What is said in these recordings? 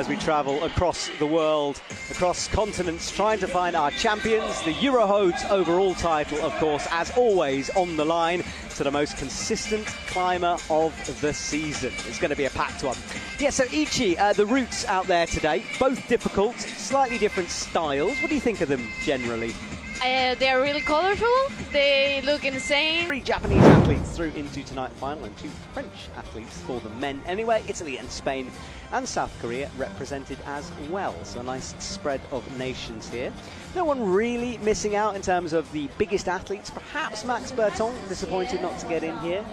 as we travel across the world, across continents, trying to find our champions. The Eurohodes overall title, of course, as always, on the line to the most consistent climber of the season. It's going to be a packed one. Yeah, so Ichi, the routes out there today, both difficult, slightly different styles. What do you think of them generally? They are really colorful. They look insane. 3 Japanese athletes through into tonight's final and 2 French athletes for the men. Anyway, Italy and Spain and South Korea represented as well. So a nice spread of nations here. No one really missing out in terms of the biggest athletes. Perhaps Max Berton, disappointed not to get in here.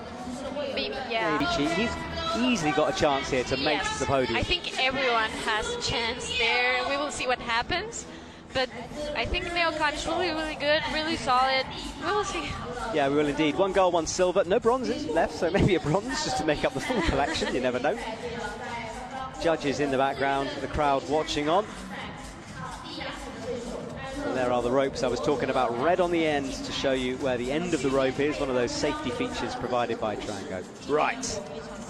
Maybe, yeah. Maybe he's easily got a chance here to make the podium. I think everyone has a chance there. We will see what happens. But I think Neocon is really, really good, really solid. We will see. Yeah, we will indeed. 1 gold, 1 silver. No bronzes left, so maybe a bronze just to make up the full collection. You never know. Judges in the background, the crowd watching on. And there are the ropes I was talking about, red on the end to show you where the end of the rope is. One of those safety features provided by Trango. Right.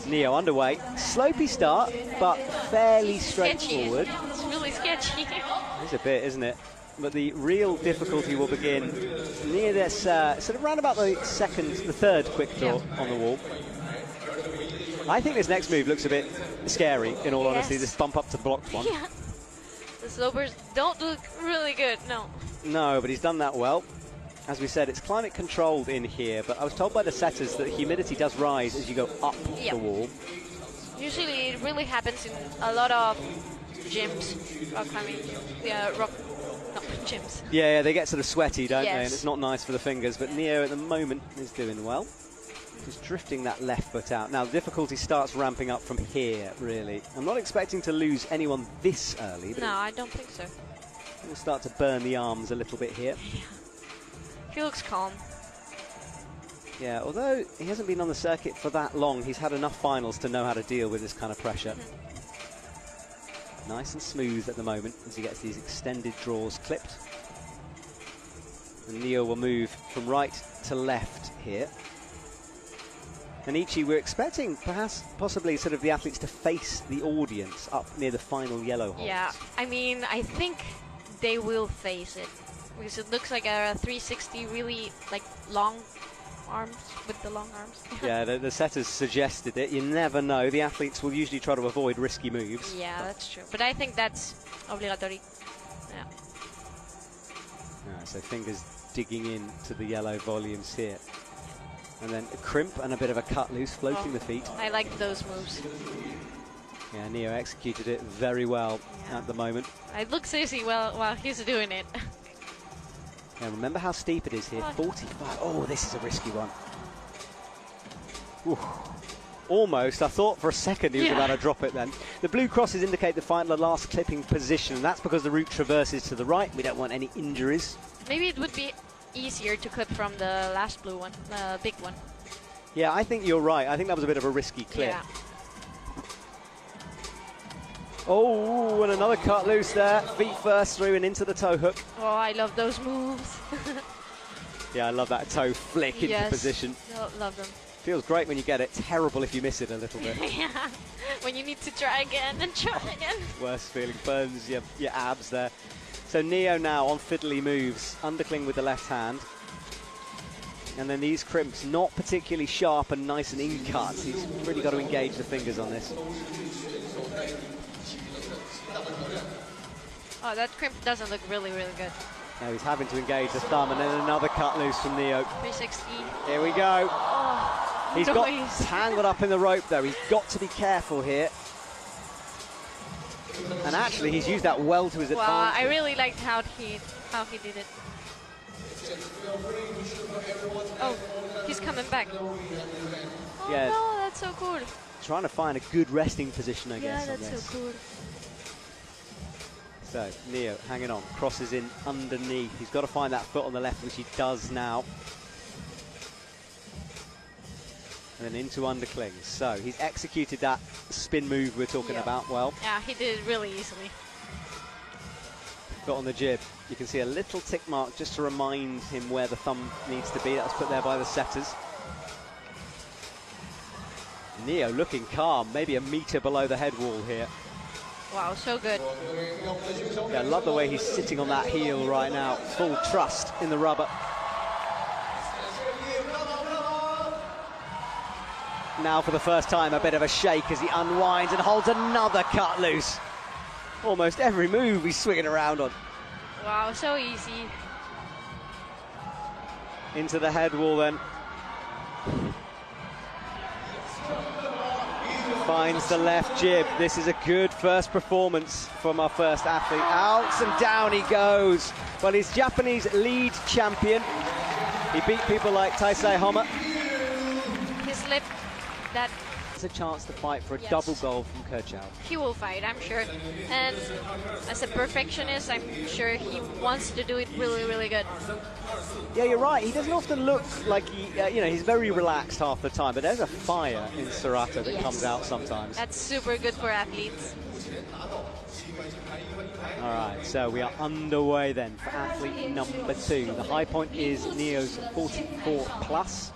Neo underway. Slopey start, but fairly straightforward. It's really sketchy. It's a bit, isn't it? But the real difficulty will begin near this, sort of round about the third quick draw on the wall. I think this next move looks a bit scary, in all honesty, this bump up to blocked one. Yeah. The slopers don't look really good, no. No, but he's done that well. As we said, it's climate controlled in here, but I was told by the setters that humidity does rise as you go up the wall. Usually it really happens in a lot of gyms, rock climbing, gyms. Yeah, they get sort of sweaty, don't they? And Yes. it's not nice for the fingers, but Neo at the moment is doing well. He's drifting that left foot out. Now, the difficulty starts ramping up from here, really. I'm not expecting to lose anyone this early. But no, I don't think so. We'll start to burn the arms a little bit here. Yeah. He looks calm. Yeah, although he hasn't been on the circuit for that long, he's had enough finals to know how to deal with this kind of pressure. Nice and smooth at the moment as he gets these extended draws clipped. And Neo will move from right to left here. And Ichi, we're expecting possibly sort of the athletes to face the audience up near the final yellow hold. Yeah, I mean, I think they will face it. Because it looks like a 360, really like long arms, with the long arms. Yeah, the setters suggested it. You never know. The athletes will usually try to avoid risky moves. Yeah, that's true. But I think that's obligatory. Yeah. So fingers digging into the yellow volumes here. And then a crimp and a bit of a cut loose, floating the feet. I like those moves. Yeah, Neo executed it very well at the moment. It looks easy while he's doing it. Now remember how steep it is here, 45. Oh, this is a risky one. Ooh. Almost. I thought for a second he was about to drop it then. The blue crosses indicate the final last clipping position, and that's because the route traverses to the right. We don't want any injuries. Maybe it would be easier to clip from the last blue one, the big one. Yeah, I think you're right. I think that was a bit of a risky clip. Yeah. Oh, and another cut loose there. Feet first through and into the toe hook. Oh, I love those moves. Yeah, I love that toe flick into position. Love them. Feels great when you get it. Terrible if you miss it a little bit. Yeah, when you need to try again and try again. Worst feeling, burns your abs there. So Neo now on fiddly moves, undercling with the left hand. And then these crimps, not particularly sharp and nice and in-cut. He's really got to engage the fingers on this. Oh, that crimp doesn't look really, really good. Now he's having to engage the thumb, and then another cut loose from Neo. 360. Here we go. Oh, He's got tangled up in the rope, though. He's got to be careful here. And actually, he's used that well to his advantage. Wow, I really liked how he did it. Oh, he's coming back. Oh, yeah. No, that's so cool. Trying to find a good resting position, I guess. Yeah, that's so cool. So, Neo hanging on, crosses in underneath. He's got to find that foot on the left, which he does now. And then into underclings. So, he's executed that spin move we're talking about well. Yeah, he did it really easily. Got on the jib. You can see a little tick mark just to remind him where the thumb needs to be. That was put there by the setters. Neo looking calm, maybe a metre below the head wall here. Wow, so good. Yeah, I love the way he's sitting on that heel right now. Full trust in the rubber. Now for the first time, a bit of a shake as he unwinds and holds another cut loose. Almost every move he's swinging around on. Wow, so easy. Into the head wall then. Finds the left jib. This is a good first performance from our first athlete. Out and down he goes. Well, he's Japanese lead champion. He beat people like Taisei Homa. His lip, that... There's a chance to fight for a double gold from Kerchow. He will fight, I'm sure. And as a perfectionist, I'm sure he wants to do it really, really good. Yeah, you're right. He doesn't often look like he, he's very relaxed half the time, but there's a fire in Serato that comes out sometimes. That's super good for athletes. All right, so we are underway then for athlete number 2. The high point is Neo's 44 plus.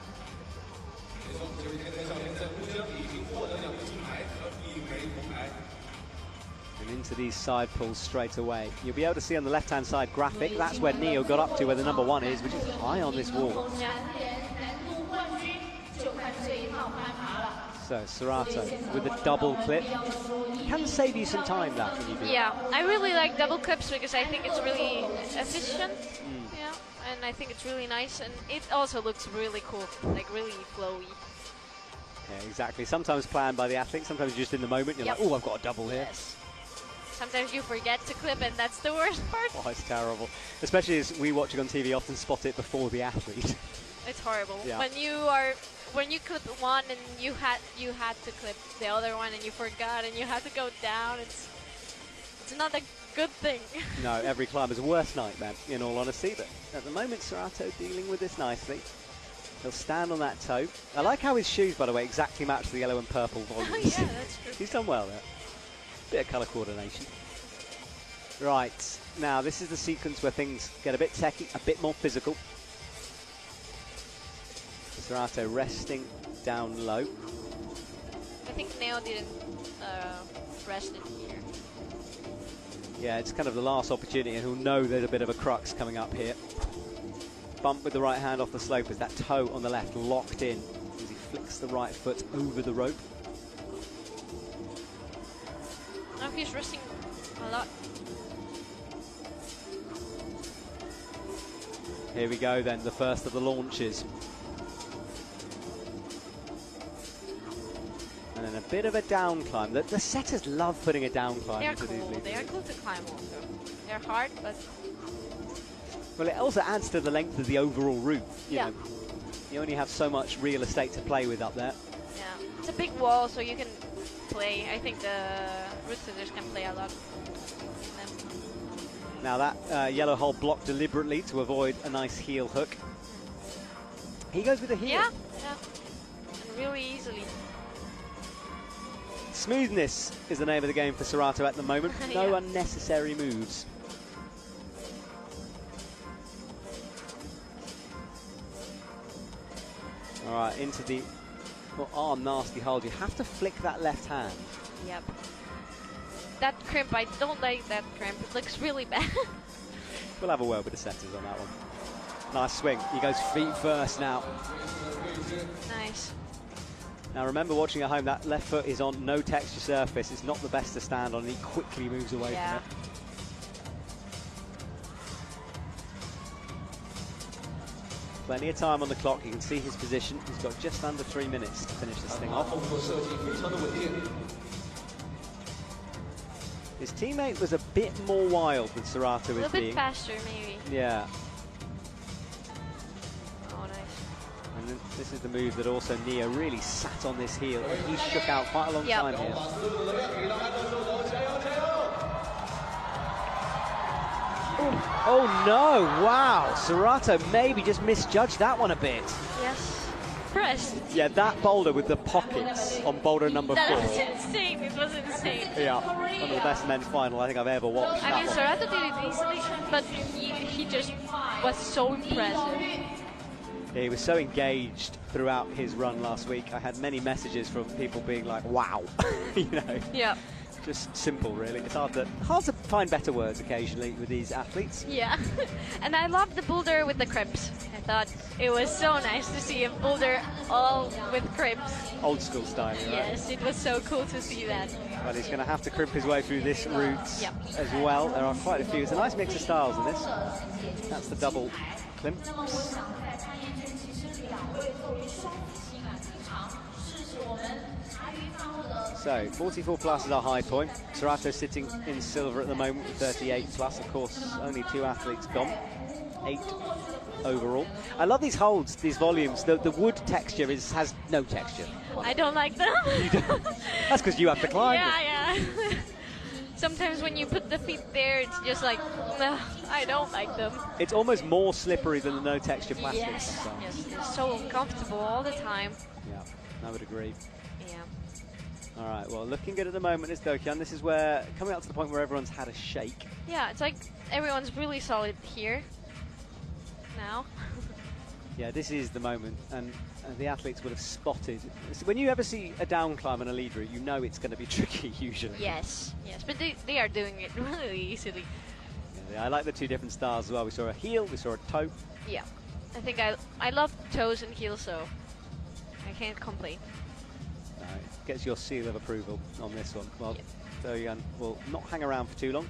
And into these side pulls straight away. You'll be able to see on the left-hand side graphic, that's where Neo got up to, where the number 1 is, which is high on this wall. Yeah. So Serato with a double clip. Can save you some time, that, when you do Yeah, I really like double clips because I think it's really efficient. Yeah, and I think it's really nice, and it also looks really cool, like really flowy. Yeah, exactly. Sometimes planned by the athlete, sometimes just in the moment, you're like, oh, I've got a double here. Yes. Sometimes you forget to clip, and that's the worst part. Oh, it's terrible. Especially as we watching on TV often spot it before the athlete. It's horrible. Yeah. When you clip one and you had to clip the other one and you forgot and you had to go down, it's not a good thing. No, every climber's worst nightmare, in all honesty, but at the moment Serato dealing with this nicely. He'll stand on that toe. I like how his shoes, by the way, exactly match the yellow and purple volumes. Yeah, that's true. He's done well there. Bit of colour coordination. Right, now this is the sequence where things get a bit techy, a bit more physical. Serato resting down low. I think Neo didn't rest in here. Yeah, it's kind of the last opportunity, and he'll know there's a bit of a crux coming up here. Bump with the right hand off the slope as that toe on the left locked in as he flicks the right foot over the rope. Now he's resting a lot. Here we go then, the first of the launches. And then a bit of a down climb. The setters love putting a down climb into these leads. They are cool to climb also. They're hard, but... Well, it also adds to the length of the overall route. You Yeah. know, you only have so much real estate to play with up there. Yeah, it's a big wall, so you can play. I think the route sitters can play a lot. Now that yellow hole blocked deliberately to avoid a nice heel hook. He goes with a heel. Yeah, yeah, and really easily. Smoothness is the name of the game for Serato at the moment. No Yeah. unnecessary moves. All right, into the arm nasty hold. You have to flick that left hand. Yep. That crimp, I don't like that crimp. It looks really bad. We'll have a word with the setters on that one. Nice swing. He goes feet first now. Nice. Now remember, watching at home, that left foot is on no texture surface. It's not the best to stand on, and he quickly moves away from it. Plenty of time on the clock. You can see his position. He's got just under 3 minutes to finish this thing off. His teammate was a bit more wild than Serato is being. A little bit faster, maybe. Yeah. Oh, nice. And then this is the move that also Neo really sat on this heel. He shook out quite a long time here. Oh no, wow. Serato maybe just misjudged that one a bit. Yes. Pressed. Yeah, that boulder with the pockets on boulder number 4. That was insane. It was insane. Yeah, one of the best men's final I think I've ever watched. I mean, Serato did it easily, but he just was so impressive. Yeah, he was so engaged throughout his run last week. I had many messages from people being like, wow, you know. Yeah. just simple, really. It's hard to find better words occasionally with these athletes. Yeah, and I love the boulder with the cribs. I thought it was so nice to see a boulder all with cribs. Old school style, right? Yes, it was so cool to see that. But he's going to have to crimp his way through this route as well. There are quite a few. It's a nice mix of styles in this. That's the double climps. So 44 plus is our high point. Serato sitting in silver at the moment with 38 plus. Of course, only 2 athletes gone. 8 overall. I love these holds, these volumes. The wood texture has no texture. I don't like them. You don't? That's because you have to climb. Yeah. Sometimes when you put the feet there, it's just like, no, I don't like them. It's almost more slippery than the no texture plastic. Yes, it's so uncomfortable all the time. Yeah, I would agree. Yeah. All right, well, looking good at the moment is Dokyan. This is where, coming up to the point where everyone's had a shake. Yeah, it's like everyone's really solid here now. Yeah, this is the moment, and the athletes would have spotted. When you ever see a down climb on a lead route, you know it's going to be tricky usually. Yes, but they are doing it really easily. Yeah, I like the 2 different styles as well. We saw a heel, we saw a toe. Yeah, I think I love toes and heels, so I can't complain. Gets your seal of approval on this one. Well, Dokyan will not hang around for too long.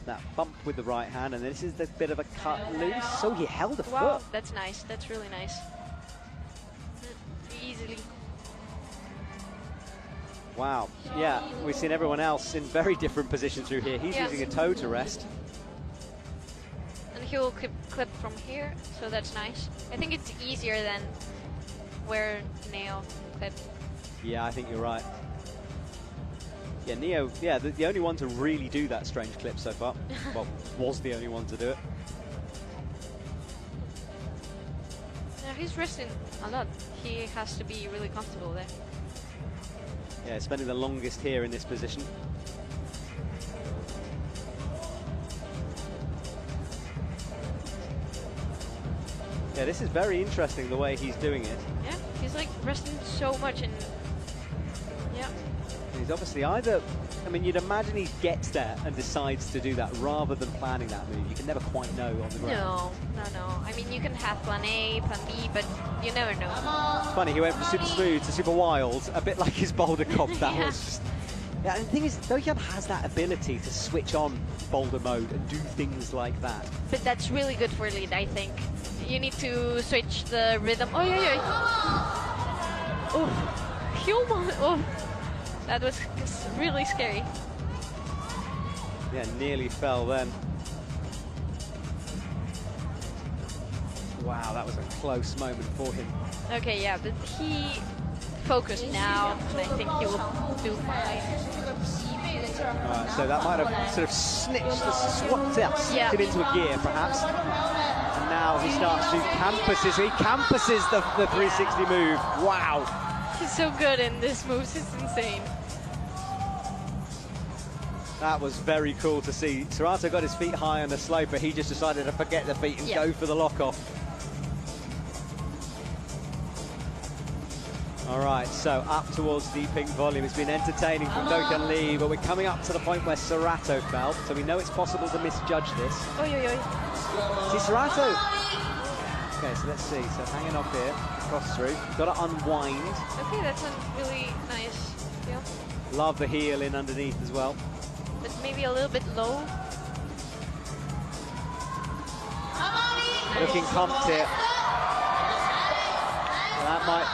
That bump with the right hand, and this is the bit of a cut loose. So he held a wow, foot. That's nice. That's really nice. Easily. Wow. Yeah, we've seen everyone else in very different positions through here. He's using a toe to rest. And he'll clip from here, so that's nice. I think it's easier than where Neo clipped. Yeah, I think you're right. Yeah, Neo, the only one to really do that strange clip so far. Well, was the only one to do it. Yeah, he's resting a lot. He has to be really comfortable there. Yeah, spending the longest here in this position. Yeah, this is very interesting the way he's doing it. Yeah, he's like resting so much and he's obviously either, I mean, you'd imagine he gets there and decides to do that rather than planning that move. You can never quite know on the ground. No. I mean, you can have plan A, plan B, but you never know. It's funny, he went from super smooth to super wild, a bit like his boulder comp. That was just... Yeah, and the thing is, Dokyan has that ability to switch on boulder mode and do things like that. But that's really good for lead, I think. You need to switch the rhythm. Oh, yeah. Oh, human. Oh. That was really scary. Yeah, nearly fell then. Wow, that was a close moment for him. Okay, yeah, but he focused now, and I think he will do fine. Alright, so that might have sort of snitched it into a gear, perhaps. And now he starts to campuses. He campuses the 360 move. Wow. He's so good in this move, it's insane. That was very cool to see. Serato got his feet high on the slope, but he just decided to forget the feet and go for the lock-off. All right, so up towards the pink volume. It's been entertaining from Dokyan Lee, but we're coming up to the point where Serato fell, so we know it's possible to misjudge this. See, Serato... Okay, so let's see. So hanging off here, cross through. Got to unwind. Okay, that's a really nice feel. Love the heel in underneath as well. But maybe a little bit low. Looking pumped here. That might...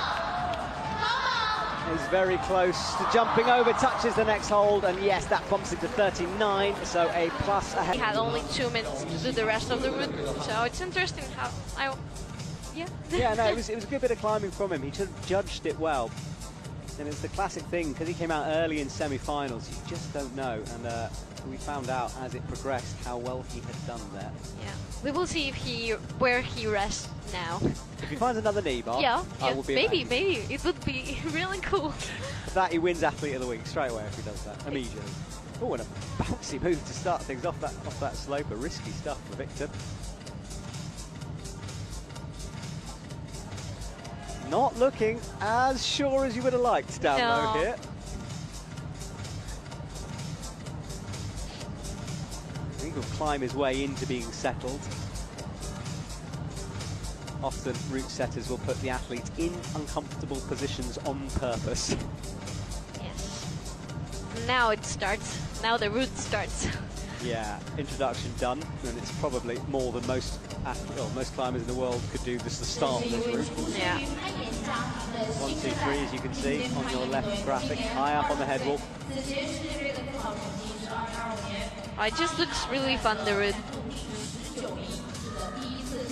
He's very close to jumping over, touches the next hold, and yes, that bumps into 39, so a plus ahead. He had only 2 minutes to do the rest of the route, so it's interesting how Yeah, no, it was a good bit of climbing from him. He just judged it well. And it's the classic thing, because he came out early in semi-finals, you just don't know. And we found out as it progressed how well he had done there. Yeah, we will see if where he rests now. If he finds another knee bar, I will be maybe it would be really cool. That he wins Athlete of the Week straight away if he does that immediately. Oh, and a bouncy move to start things off that slope. A risky stuff for Victor. Not looking as sure as you would have liked down low here. think he'll climb his way into being settled. Often route setters will put the athlete in uncomfortable positions on purpose. Yes. Now it starts. Now the route starts. Yeah, introduction done, and it's probably more than most climbers in the world could do just the start of this route. Yeah. 1, 2, 3, as you can see on your left graphic, high up on the head wall. It just looks really fun, the route.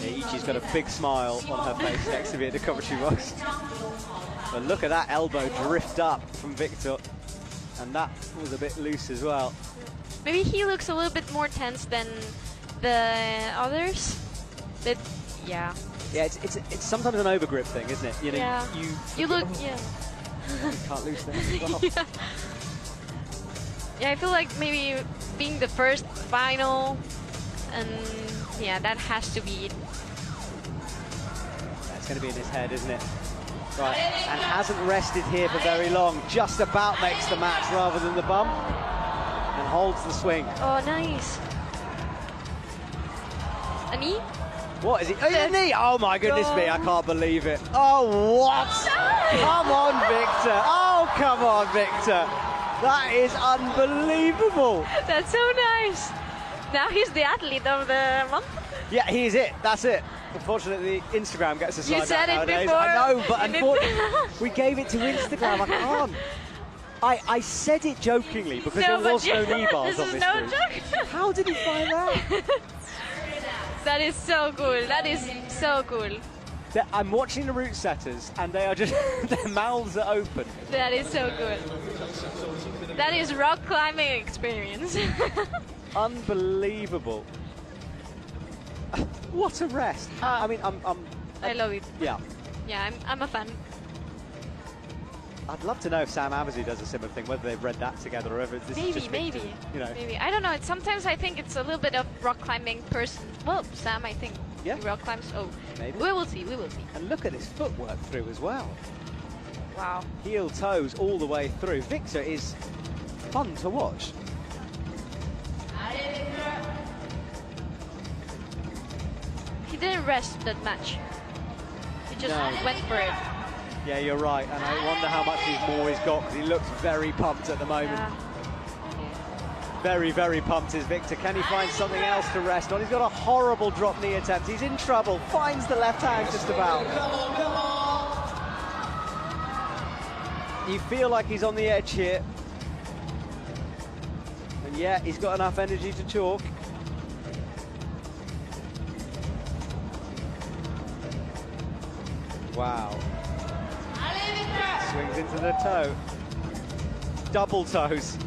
Yeah, Ichi's got a big smile on her face next to me at the commentary box. But look at that elbow drift up from Victor, and that was a bit loose as well. Maybe he looks a little bit more tense than the others. But yeah. Yeah, it's sometimes an overgrip thing, isn't it? You know, yeah. You look, yeah. You can't lose that as well. Yeah. Yeah, I feel like maybe being the first final, and yeah, that has to be it. That's going to be in his head, isn't it? Right, and hasn't rested here for very long. Just about makes the match rather than the bump, and holds the swing. Oh, nice. A knee? What is it? Oh, yeah, knee! Oh my goodness me, I can't believe it. Oh, what? Come on, Victor. Oh, come on, Victor. That is unbelievable. That's so nice. Now he's the athlete of the month. Yeah, he's it. That's it. Unfortunately, Instagram gets us like that nowadays. Before. I know, but unfortunately, we gave it to Instagram. I can't. I said it jokingly because there was no knee bars on this route. Joke. How did he find that? That is so cool. That is so cool. I'm watching the route setters, and they are just their mouths are open. That is so good. That is rock climbing experience. Unbelievable. What a rest. I mean, I love it. Yeah. Yeah, I'm a fan. I'd love to know if Sam Abazi does a similar thing, whether they've read that together or whether this is just maybe. You know. Maybe. I don't know. Sometimes I think it's a little bit of rock climbing person. Well, Sam, I think. Yeah. He rock climbs. Oh, maybe. We will see. We will see. And look at his footwork through as well. Wow. Heel toes all the way through. Victor is fun to watch. He didn't rest that much. He just went for it. Yeah, you're right. And I wonder how much more he's got, because he looks very pumped at the moment. Yeah. Very, very pumped is Victor. Can he find something else to rest on? He's got a horrible drop knee attempt. He's in trouble. Finds the left hand just about. You feel like he's on the edge here. And yeah, he's got enough energy to chalk. Wow. Swings into the toe. Double toes.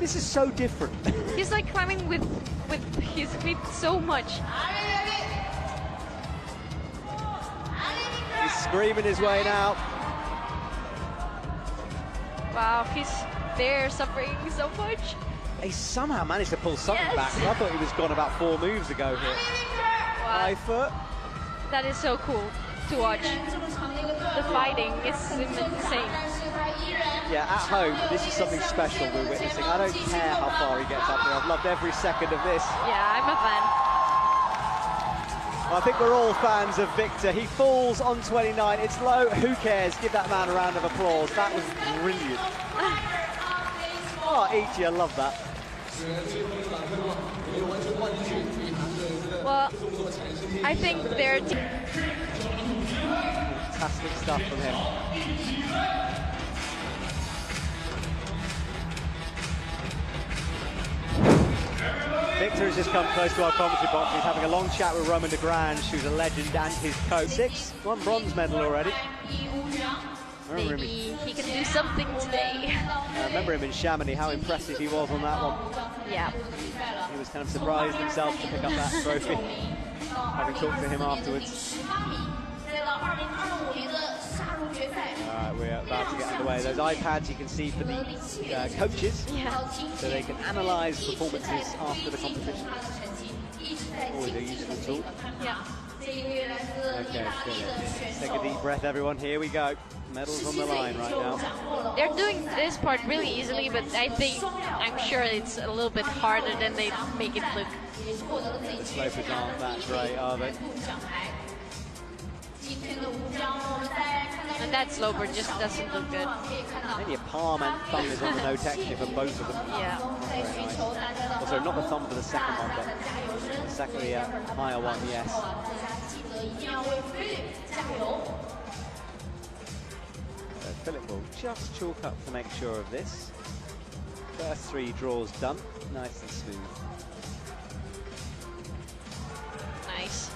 This is so different. He's like climbing with his feet so much. He's screaming his way now. Wow, he's there suffering so much. He somehow managed to pull something back. I thought he was gone about 4 moves ago here. Wow. High foot. That is so cool to watch. The fighting is insane. Yeah, at home, this is something special we're witnessing. I don't care how far he gets up there. I've loved every second of this. Yeah, I'm a fan. I think we're all fans of Victor. He falls on 29. It's low. Who cares? Give that man a round of applause. That was brilliant. Oh, Ichi, I love that. Well, I think they're... Fantastic stuff from him. Victor has just come close to our commentary box. He's having a long chat with Roman de Grange, who's a legend, and his coach. 1 bronze medal already. Maybe he can do something today. I remember him in Chamonix, how impressive he was on that one. Yeah. He was kind of surprised himself to pick up that trophy, having talked to him afterwards. Alright, we're about to get underway. Those iPads you can see for the coaches, so they can analyse performances after the competition. Always a useful tool. Yeah. Okay, brilliant. Take a deep breath, everyone. Here we go. Medals on the line right now. They're doing this part really easily, but I'm sure it's a little bit harder than they make it look. The slopers aren't that great, are they? And that sloper just doesn't look good. Then your palm and thumb is on the no texture for both of them. Yeah. Very nice. Also, not the thumb for the second one, but the second, higher one, yes. So Philip will just chalk up to make sure of this. First 3 draws done, nice and smooth. Nice.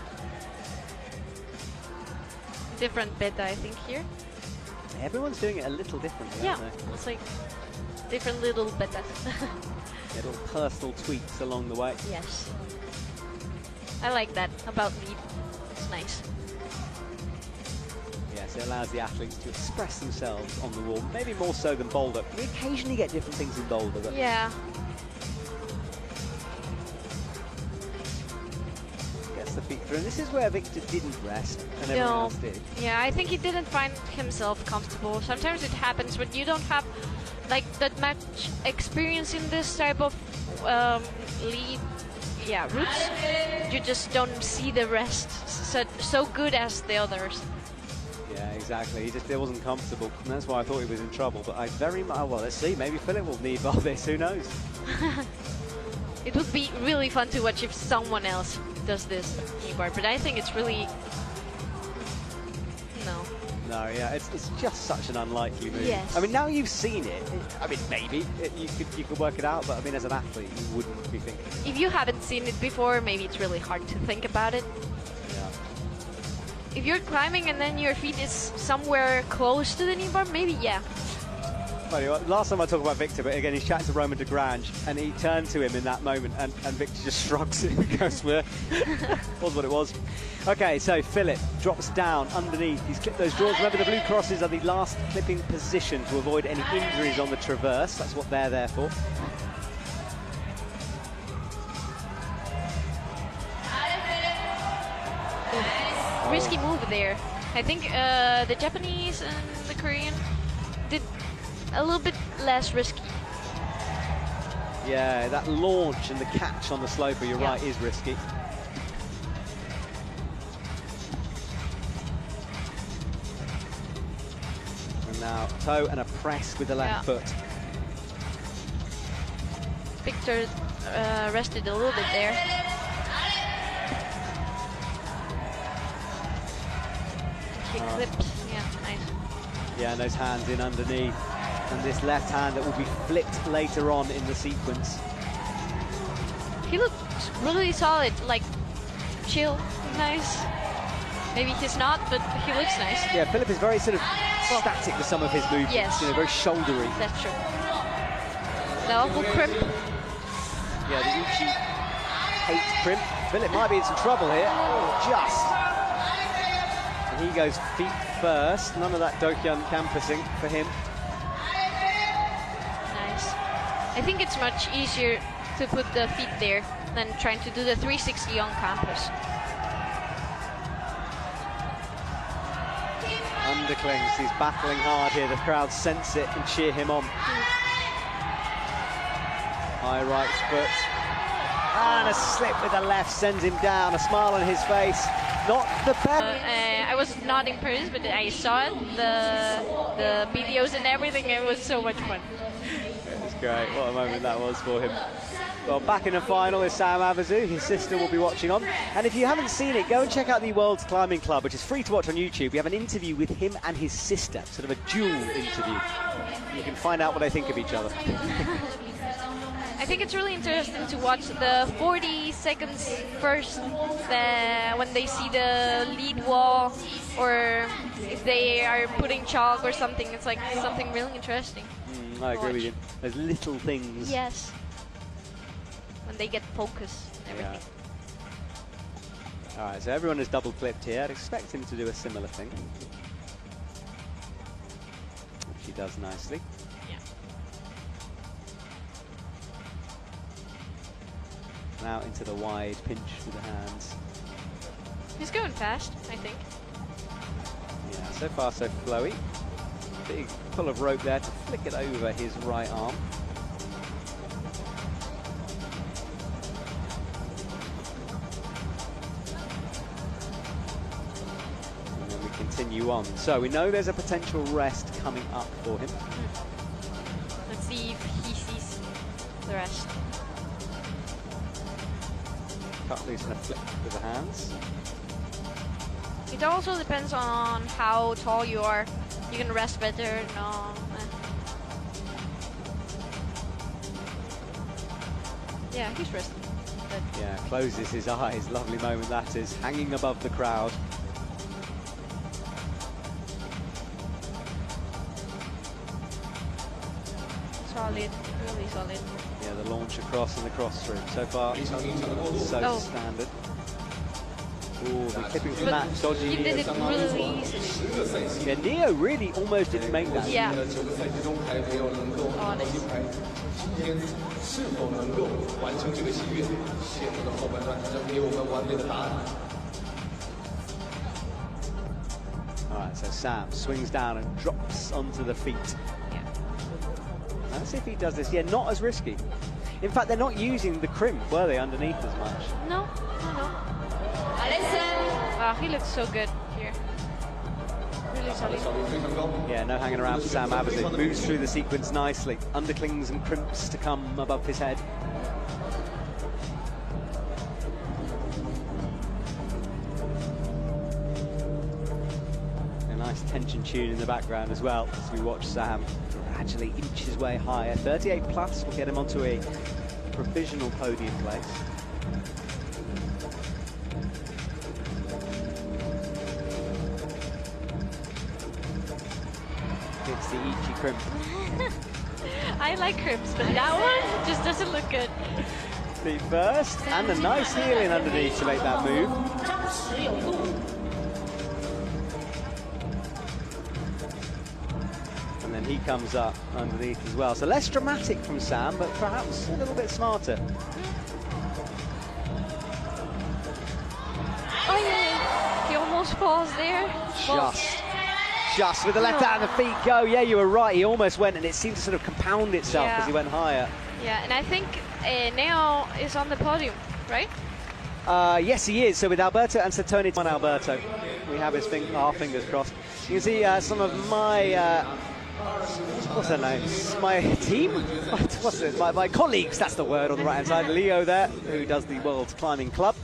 Different beta, I think, here. Everyone's doing it a little differently, aren't they? It's like different little betas. Little personal tweaks along the way. Yes. I like that about lead. It's nice. Yes, it allows the athletes to express themselves on the wall, maybe more so than boulder. We occasionally get different things in boulder. But yeah. Gets the feet through. And this is where Victor didn't rest, and everyone else did. Yeah, I think he didn't find himself comfortable. Sometimes it happens when you don't have like that much experience in this type of lead. Yeah, routes. You just don't see the rest so good as the others. Yeah, exactly. He just wasn't comfortable, and that's why I thought he was in trouble. But I very much, well, let's see. Maybe Philip will need bar this. Who knows? It would be really fun to watch if someone else does this keyboard, but I think it's really No, yeah, it's just such an unlikely move. Yes. I mean, now you've seen it. I mean, maybe you could work it out, but I mean, as an athlete, you wouldn't be thinking. If you haven't seen it before, maybe it's really hard to think about it. Yeah. If you're climbing and then your feet is somewhere close to the knee bar, maybe yeah. Funny, last time I talked about Victor, but again, he's chatting to Roman de Grange, and he turned to him in that moment, and Victor just shrugs it and goes, well, was what it was. Okay, so Philip drops down underneath. He's clipped those draws. Remember, the blue crosses are the last clipping position to avoid any injuries on the traverse. That's what they're there for. Risky move there. I think the Japanese and the Korean did a little bit less risky. Yeah, that launch and the catch on the sloper, you're right, is risky. And now toe and a press with the left foot. Victor rested a little bit there. He clipped, nice. Yeah, and those hands in underneath. And this left hand that will be flipped later on in the sequence. He looked really solid, like chill, nice. Maybe he's not, but he looks nice. Yeah, Philip is very sort of static with some of his movements. Yes. You know, very shouldery. That's true. The awful crimp. Yeah, the Uchi hates crimp. Philip might be in some trouble here. Oh, just. And he goes feet first. None of that Dokyeon campusing for him. Nice. I think it's much easier to put the feet there than trying to do the 360 on campus. Underclings, he's battling hard here. The crowd sense it and cheer him on. High right foot. And a slip with the left sends him down. A smile on his face. Not the best. I was not impressed, but I saw it, the videos and everything. It was so much fun. It was great. What a moment that was for him. Well, back in the final is Sam Abazu. His sister will be watching on. And if you haven't seen it, go and check out the World's Climbing Club, which is free to watch on YouTube. We have an interview with him and his sister, sort of a dual interview. You can find out what they think of each other. I think it's really interesting to watch the 40 seconds first when they see the lead wall, or if they are putting chalk or something. It's like something really interesting. I agree with you. There's little things. Yes. When they get focus and everything. Yeah. All right, so everyone is double clipped here. I'd expect him to do a similar thing, which he does nicely. Yeah. Now into the wide pinch with the hands. He's going fast, I think. Yeah, so far so flowy. big pull of rope there to flick it over his right arm. And then we continue on. So we know there's a potential rest coming up for him. Let's see if he sees the rest. Cut loose and a flick with the hands. It also depends on how tall you are. You can rest better. No. Yeah, he's resting. Good. Yeah, closes his eyes. Lovely moment that is, hanging above the crowd. Solid, really solid. Yeah, the launch across and the cross through. So far, so standard. Oh, the clipping from that dodgy. He did it really easily. Yeah, Neo really almost didn't make that. Yeah. Honest. Alright, so Sam swings down and drops onto the feet. Yeah. Let's see if he does this. Yeah, not as risky. In fact, they're not using the crimp, were they, underneath as much? No, no. Wow, he looks so good here. Really solid. Yeah, no hanging around for Sam Abbott. Moves through the sequence nicely. Underclings and crimps to come above his head. A nice tension tune in the background as well as we watch Sam gradually inch his way higher. 38 plus will get him onto a provisional podium place. It's the Ichi crimp. I like crimps, but that one just doesn't look good. Feet first, and a nice healing underneath to make that move. And then he comes up underneath as well. So less dramatic from Sam, but perhaps a little bit smarter. Oh yeah, he almost falls there. Just with the left hand and the feet go. Yeah, you were right. He almost went, and it seemed to sort of compound itself as he went higher. Yeah, and I think Neo is on the podium, right? Yes, he is. So with Alberto and Satoni on Alberto, we have our fingers crossed. You can see some of my what's their names? My team? What's it? My colleagues. That's the word on the right hand side. Leo there, who does the World Climbing Club.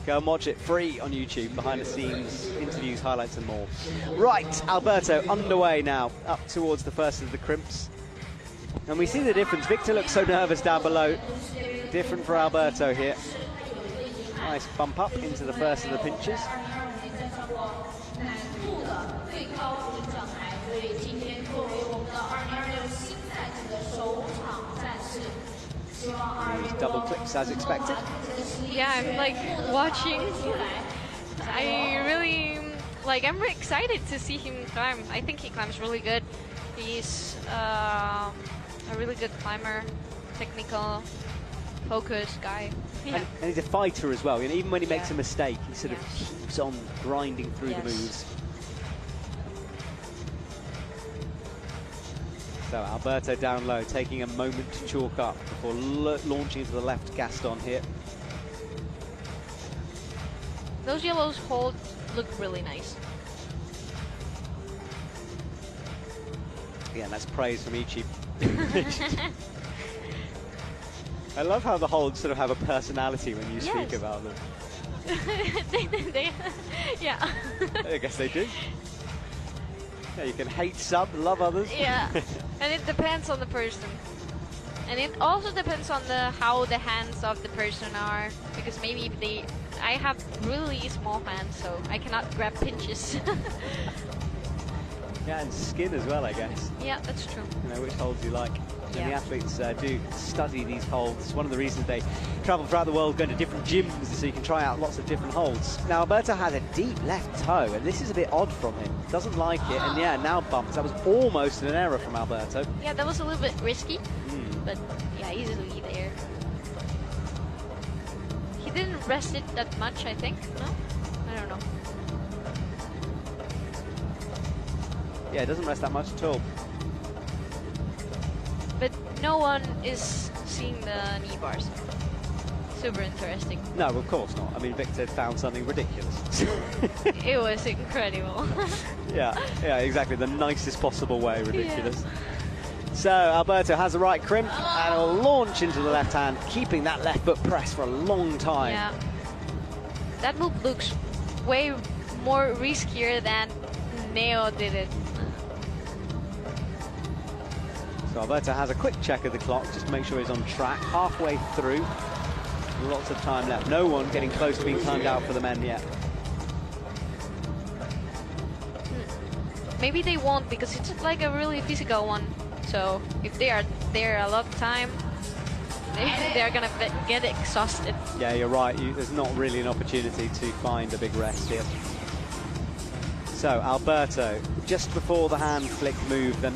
Go and watch it free on YouTube, behind the scenes, interviews, highlights and more. Right, Alberto underway now, up towards the first of the crimps. And we see the difference. Victor looks so nervous down below. Different for Alberto here. Nice bump up into the first of the pinches. These double clicks as expected. Yeah, I'm like watching. I'm really excited to see him climb. I think he climbs really good. He's a really good climber, technical, focused guy. Yeah. And he's a fighter as well. You know, even when he makes a mistake, he sort of keeps on grinding through the moves. So Alberto down low, taking a moment to chalk up before launching into the left Gaston here. Those yellows hold look really nice. Yeah, that's praise from Ichi. I love how the holds sort of have a personality when you speak about them. Yeah. I guess they do. Yeah, you can hate some, love others. Yeah, and it depends on the person. And it also depends on how the hands of the person are, because maybe I have really small hands, so I cannot grab pinches. Yeah, and skin as well, I guess. Yeah, that's true. You know, which holds you like. Yeah. And the athletes do study these holds. It's one of the reasons they travel throughout the world, going to different gyms, so you can try out lots of different holds. Now, Alberto has a deep left toe, and this is a bit odd from him. Doesn't like it, and yeah, now bumps. That was almost an error from Alberto. Yeah, that was a little bit risky, but yeah, easily there. He didn't rest it that much, I think. No? I don't know. Yeah, it doesn't rest that much at all. But no one is seeing the knee bars. Super interesting. No, of course not. I mean, Victor found something ridiculous. It was incredible. yeah, exactly. The nicest possible way, ridiculous. Yeah. So Alberto has the right crimp and will launch into the left hand, keeping that left foot pressed for a long time. Yeah. That move looks way more riskier than Neo did it. So Alberto has a quick check of the clock just to make sure he's on track. Halfway through. Lots of time left. No one getting close to being timed out for the men yet. Maybe they won't because it's like a really physical one. So if they are there a lot of time, they are gonna get exhausted. Yeah, you're right. There's not really an opportunity to find a big rest here. So Alberto, just before the hand flick move, then.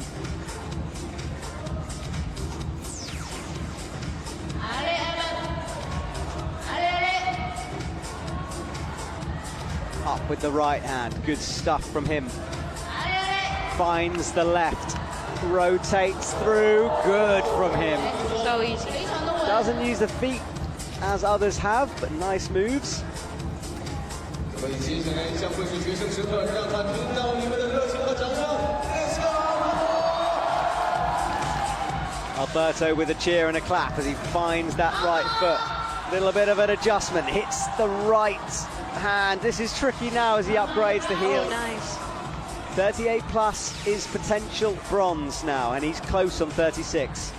Up with the right hand, good stuff from him. Finds the left, rotates through, good from him. So easy. Doesn't use the feet as others have, but nice moves. Alberto with a cheer and a clap as he finds that right foot. Little bit of an adjustment, hits the right hand. This is tricky now as he upgrades the heel. Oh, nice. 38 plus is potential bronze now, and he's close on 36.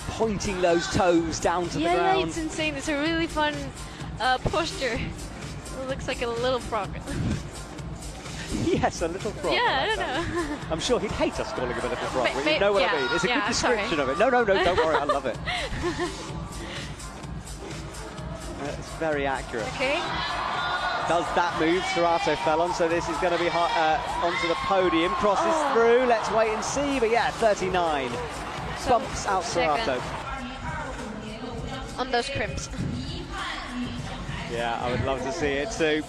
Pointing those toes down to the ground. Yeah, it's insane. It's a really fun posture. It looks like a little frog. Yes, a little frog. Yeah, I don't know. I'm sure he'd hate us calling him a little frog. You know what I mean? It's a good description of it. No, don't worry, I love it. It's very accurate. Okay. Does that move, Serrato fell on, so this is going to be onto the podium. Crosses through, let's wait and see, but yeah, 39. So bumps out Serrato. On those crimps. Yeah, I would love to see it too.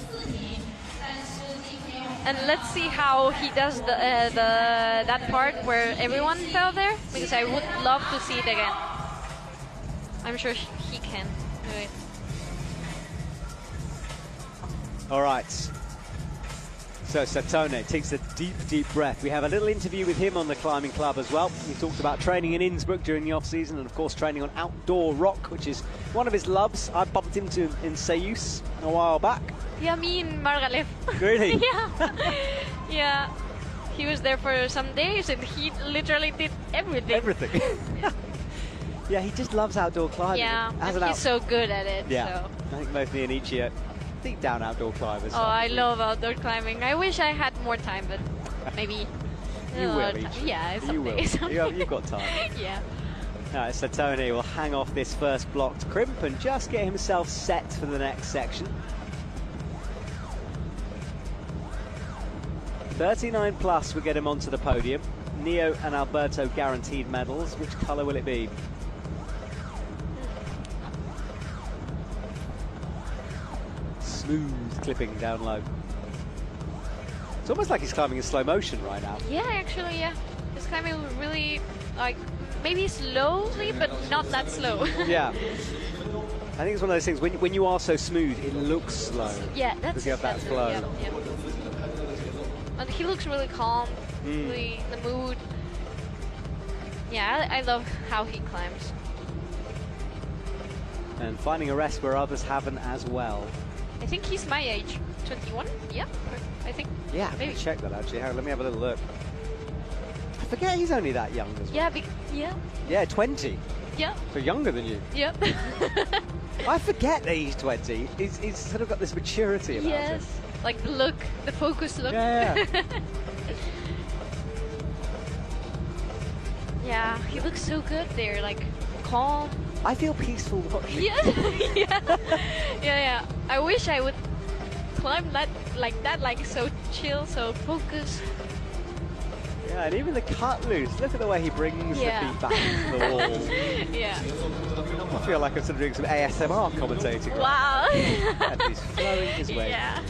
And let's see how he does that part where everyone fell there, because I would love to see it again. I'm sure he can do it. All right. So Satone takes a deep breath. We have a little interview with him on the Climbing Club as well. He talked about training in Innsbruck during the off-season and, of course, training on outdoor rock, which is one of his loves. I bumped into in Seiyus a while back. Yeah, me in Margalef. Really? Yeah. Yeah. He was there for some days and he literally did everything. Everything. Yeah, he just loves outdoor climbing. Yeah, and he's so good at it. Yeah, so. I think both me and Ichi are deep down outdoor climbers. Oh, I love outdoor climbing. I wish I had more time, but maybe. You will, Ichi. Yeah, someday. You will. You've got time. Yeah. Alright, so Tony will hang off this first blocked crimp and just get himself set for the next section. 39 plus will get him onto the podium. Neo and Alberto guaranteed medals. Which colour will it be? Smooth clipping down low. It's almost like he's climbing in slow motion right now. Yeah, actually, yeah. He's climbing really, like, maybe slowly, but not that slow. Yeah. I think it's one of those things, when you are so smooth, it looks slow. Yeah, that's because you have that flow. Yeah. But he looks really calm, really in the mood. Yeah, I love how he climbs. And finding a rest where others haven't as well. I think he's my age, 21. Yeah, I think. Yeah, maybe check that actually. Let me have a little look. I forget he's only that young as well. Yeah, yeah. Yeah, 20. Yeah. So younger than you. Yep. I forget that he's 20. He's sort of got this maturity about him. Yes, like the look, the focused look. Yeah. Yeah, he looks so good there, like calm. I feel peaceful watching. Yeah. Yeah. I wish I would climb that like that, like so chill, so focused. Yeah, and even the cut loose. Look at the way he brings the feet back to the wall. Yeah. I feel like I'm sort of doing some ASMR commentating. Wow. And he's flowing his way. Yeah.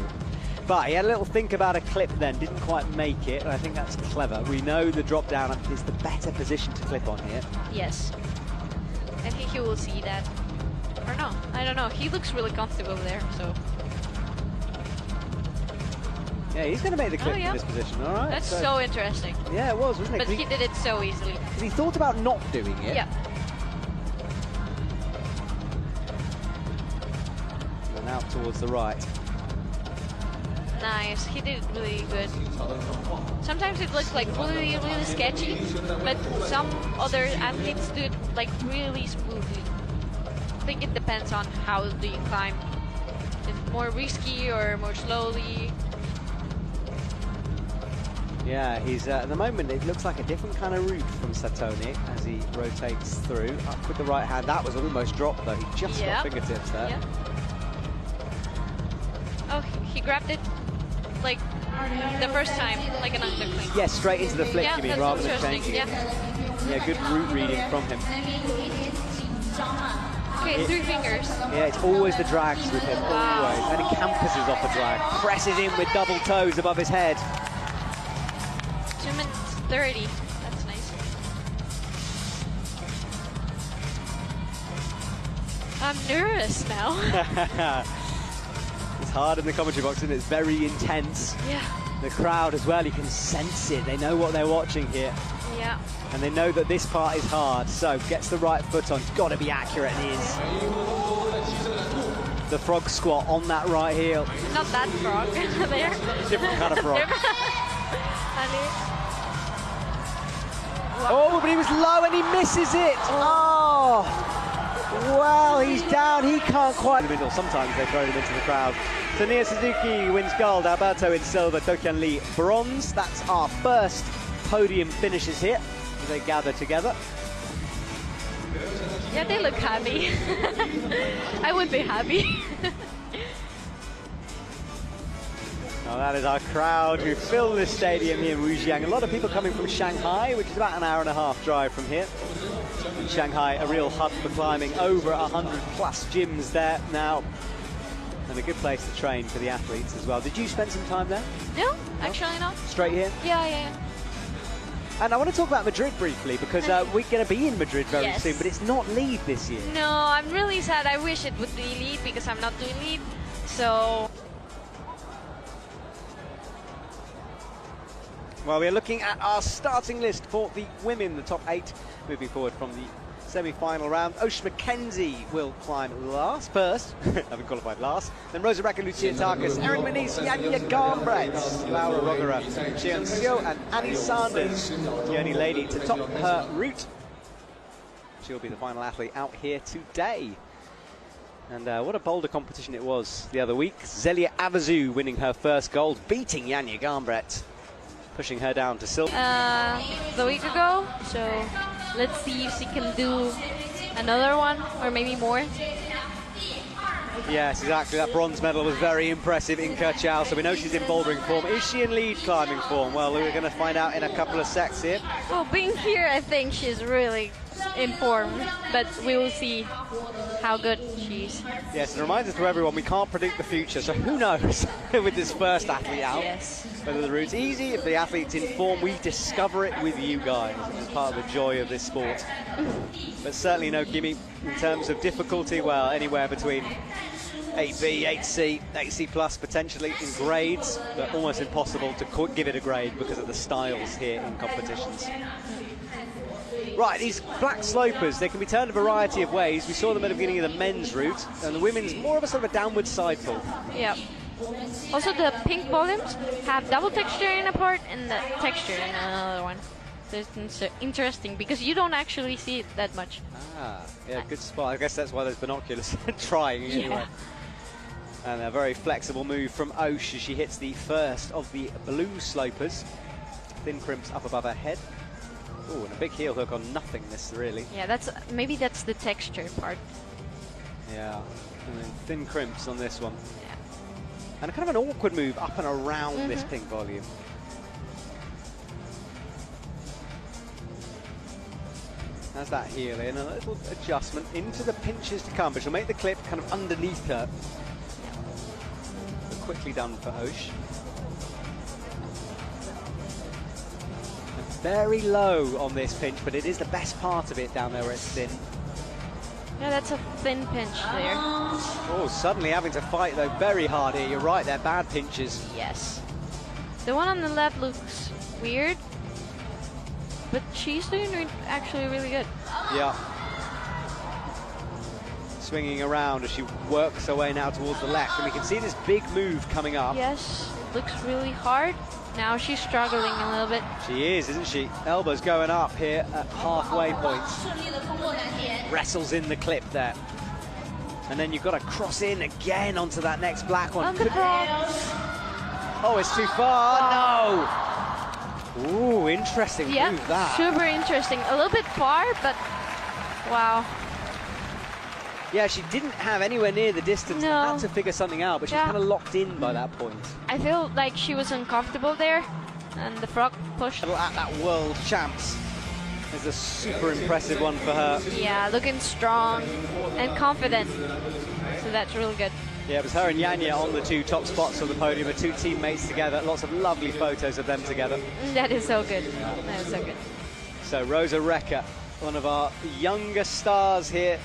But he had a little think about a clip then, didn't quite make it, and I think that's clever. We know the drop down is the better position to clip on here. Yes. I think he will see that. Or no, I don't know. He looks really comfortable there, so. Yeah, he's going to make the clip in this position, all right? That's so interesting. Yeah, it was, wasn't it? But he did it so easily. Because he thought about not doing it. Yeah. And out towards the right. Nice, he did it really good. Sometimes it looks like really, really sketchy, but some other athletes do it like really smoothly. I think it depends on how do you climb. Is it more risky or more slowly? Yeah, he's at the moment it looks like a different kind of route from Satoni as he rotates through. Up with the right hand, that was almost dropped though, he just got fingertips there. Yeah. Oh, he grabbed it like the first time, like an undercling. Yeah, straight into the flip, you mean, rather than changing it. Yeah. Yeah, good route reading from him. Okay, 3 fingers. Yeah, it's always the drags with him, always. And he campuses off a drag, presses in with double toes above his head. 2 minutes 30. That's nice. I'm nervous now. It's hard in the commentary box and it's very intense. Yeah. The crowd as well, you can sense it. They know what they're watching here. Yeah. And they know that this part is hard, so gets the right foot on. Got to be accurate, and he is. The frog squat on that right heel. Not that frog there. Different kind of frog. Wow. Oh, but he was low and he misses it. Oh. Well, he's down. He can't quite. In the middle. Sometimes they throw him into the crowd. So Nia Suzuki wins gold. Alberto in silver. Dokyeon Lee bronze. That's our first podium finishes here. They gather together. Yeah, they look happy. I would be happy. Now that is our crowd who fill this stadium here in Wujiang. A lot of people coming from Shanghai, which is about an hour-and-a-half drive from here. Shanghai, a real hub for climbing, over 100 plus gyms there now. And a good place to train for the athletes as well. Did you spend some time there? No, actually not. Straight here? Yeah. And I want to talk about Madrid briefly, because we're going to be in Madrid very soon, but it's not lead this year. No, I'm really sad. I wish it would be lead because I'm not doing lead. So. Well, we're looking at our starting list for the women, the top 8 moving forward from the semi-final round. Osh McKenzie will climb first, having qualified last. Then Rosa Reca, Lucia Tarkas, Erin Manise, Yanya Garnbrett, Laura Rogera, Cheon Seo, and Annie Sanders, the only lady to top her route. She'll be the final athlete out here today. And what a boulder competition it was the other week. Zelia Avazu winning her first gold, beating Yanya Garnbrett, pushing her down to silver. The week ago, so let's see if she can do another one or maybe more. Yes, exactly. That bronze medal was very impressive in Kerchow, so we know she's in bouldering form. Is she in lead climbing form? Well, we're going to find out in a couple of sets here. Well, being here, I think she's really in form, but we will see how good she is. Yes, and a reminder to everyone, we can't predict the future, so who knows with this first athlete out. Yes. Whether the route's easy, if the athlete's in form, we discover it with you guys, which is part of the joy of this sport. But certainly no gimme in terms of difficulty, well, anywhere between 8B, 8C, 8C plus potentially in grades, but almost impossible to give it a grade because of the styles here in competitions. Right, these black slopers, they can be turned a variety of ways. We saw them at the beginning of the men's route, and the women's more of a sort of a downward side pull. Yeah. Also, the pink volumes have double texture in a part and the texture in another one. So it's interesting because you don't actually see it that much. Ah, yeah, good spot. I guess that's why there's binoculars trying anyway. And a very flexible move from Osh as she hits the first of the blue slopers. Thin crimps up above her head. Oh, and a big heel hook on nothingness, really. Yeah, maybe that's the texture part. Yeah, and then thin crimps on this one. Yeah. And a kind of an awkward move up and around this pink volume. Has that heel in, a little adjustment into the pinches to come, but she'll make the clip kind of underneath her. quickly done for Osh. Very low on this pinch, but it is the best part of it down there where it's thin. Yeah, that's a thin pinch there. Oh, suddenly having to fight though very hard here. You're right, they're bad pinches. Yes. The one on the left looks weird, but she's doing actually really good. Yeah. Swinging around as she works her way now towards the left, and we can see this big move coming up. Yes, it looks really hard. Now she's struggling a little bit. She is, isn't she? Elbows going up here at halfway points. Wrestles in the clip there. And then you've got to cross in again onto that next black one. Oh, it's too far. No. Ooh, interesting move that. Super interesting. A little bit far, but wow. Yeah, she didn't have anywhere near the distance. No. Had to figure something out, but she was kind of locked in by that point. I feel like she was uncomfortable there, and the frog pushed. At that World Champs is a super impressive one for her. Yeah, looking strong and confident. So that's really good. Yeah, it was her and Yanya on the two top spots on the podium, with two teammates together. Lots of lovely photos of them together. That is so good. That is so good. So Rosa Recker, one of our younger stars here.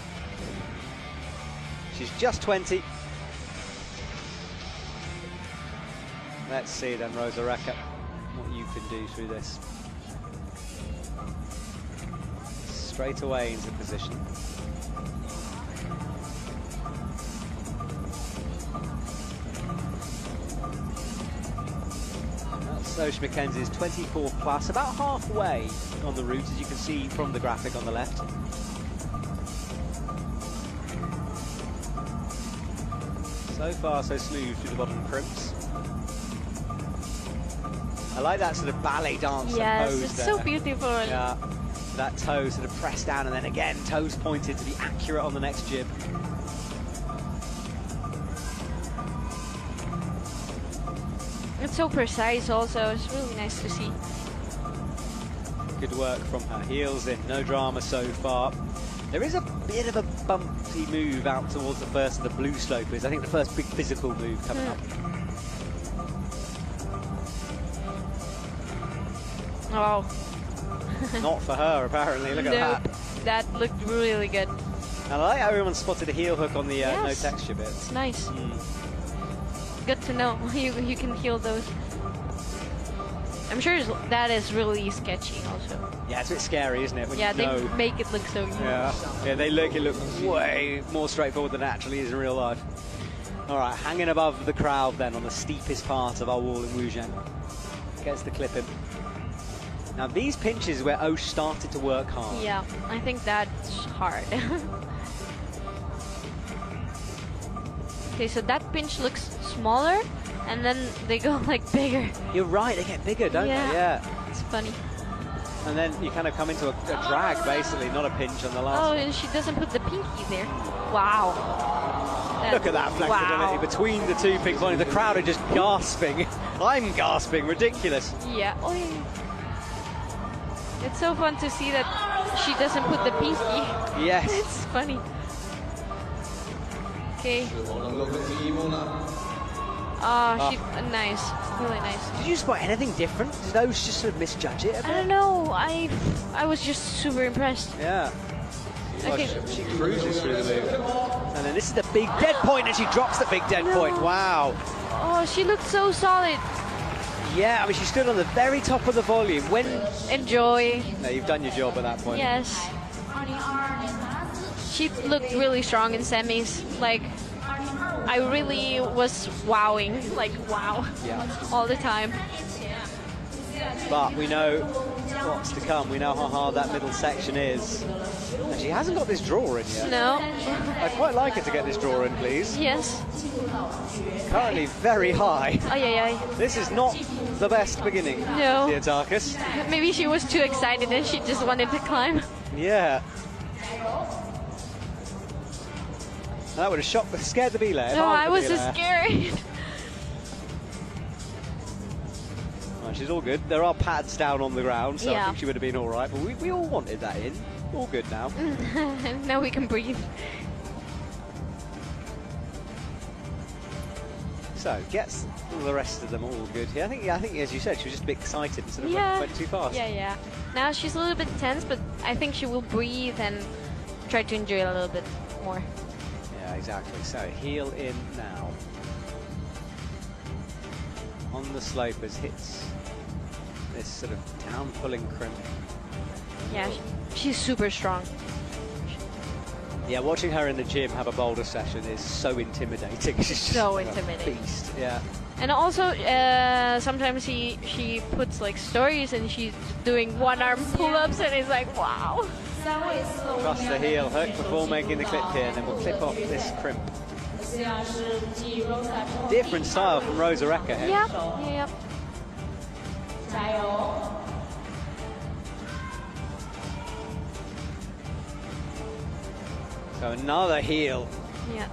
She's just 20. Let's see then, Rosa Recker, what you can do through this. Straight away into position. Soch Mackenzie's 24 plus, about halfway on the route, as you can see from the graphic on the left. So far, so smooth through the bottom crimps. I like that sort of ballet dancer pose. Yes, it's there. so beautiful. Yeah, that toe sort of pressed down, and then again, toes pointed to be accurate on the next jib. It's so precise also. It's really nice to see. Good work from her. Heels in, no drama so far. There is a bit of a bumpy move out towards the first of the blue slopers. I think the first big physical move coming up. Oh. Not for her, apparently. Look at that. That looked really good. And I like how everyone spotted a heel hook on the no texture bit. It's nice. Good to know. You can heal those. I'm sure that is really sketchy also. Yeah, it's a bit scary, isn't it? When yeah, you they know. make it look so easy. Yeah, they look way more straightforward than it actually is in real life. All right, hanging above the crowd then on the steepest part of our wall in Wujiang. Gets the clip in. Now these pinches where Osh started to work hard. Yeah, I think that's hard. Okay, so that pinch looks smaller, and then they go like bigger. You're right, they get bigger, don't they? Yeah. It's funny. And then you kind of come into a drag, basically, not a pinch on the last one. And she doesn't put the pinky there. Wow. Look at that flexibility between the two pink bodies. The crowd are just gasping. I'm gasping, ridiculous. Yeah. Oh, yeah. It's so fun to see that she doesn't put the pinky. Yes. It's funny. Okay. Nice. Really nice. Did you spot anything different? Did those just sort of misjudge it a bit? I don't know. I was just super impressed. Yeah. Okay. She cruises through the move. And then this is the big dead point, and she drops the big dead point. Wow. Oh, she looked so solid. Yeah, I mean, she stood on the very top of the volume. When Enjoy. No, you've done your job at that point. Yes. She looked really strong in semis. Like, I really was wowing. Like, wow. Yeah. All the time. But we know what's to come. We know how hard that middle section is. And she hasn't got this draw in yet. No. I'd quite like her to get this draw in, please. Yes. Currently very high. This is not the best beginning, No. dear Tarkus. Maybe she was too excited and she just wanted to climb. Yeah. That would have scared the belay. No, I was just scared. Well, she's all good. There are pads down on the ground, so I Yeah. think she would have been all right. But we all wanted that in. All good now. Now we can breathe. So gets the rest of them all good here. I think as you said, she was just a bit excited and sort of went too fast. Yeah. Now she's a little bit tense, but I think she will breathe and try to enjoy it a little bit more. Yeah, exactly. So heel in now. On the slope as hits this sort of down pulling crimp. Yeah, she's super strong. Yeah, watching her in the gym have a boulder session is so intimidating. She's just So a intimidating. beast. Yeah. And also, sometimes she puts like stories and she's doing one-arm pull-ups and it's like, wow. Across the heel hook before making the clip here, and then we'll clip off this crimp. Different style from Rosa Recker here. Yeah. So another heel, Yeah.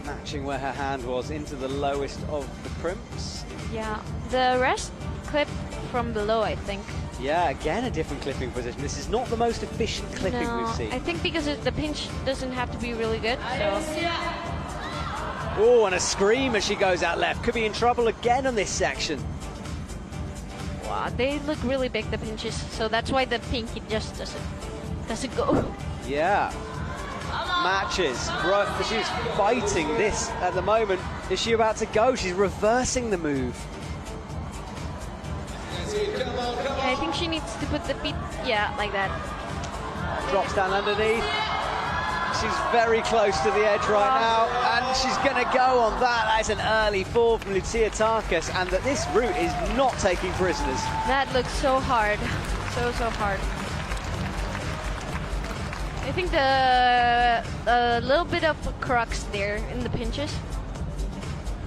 matching where her hand was into the lowest of the crimps. Yeah. The rest clip from below, I think. Yeah, again a different clipping position. This is not the most efficient clipping No, we've seen. I think because the pinch doesn't have to be really good. So Oh, and a scream as she goes out left. Could be in trouble again on this section. wow, they look really big, the pinches. So that's why the pinky just doesn't go. Yeah. Matches. She's fighting this at the moment. Is she about to go? She's reversing the move. Yeah, I think she needs to put the feet, like that. Drops down underneath. She's very close to the edge right now, and she's going to go on that. That is an early fall from Lucia Tarkas, and that this route is not taking prisoners. That looks so hard. So hard. I think a little bit of a crux there in the pinches.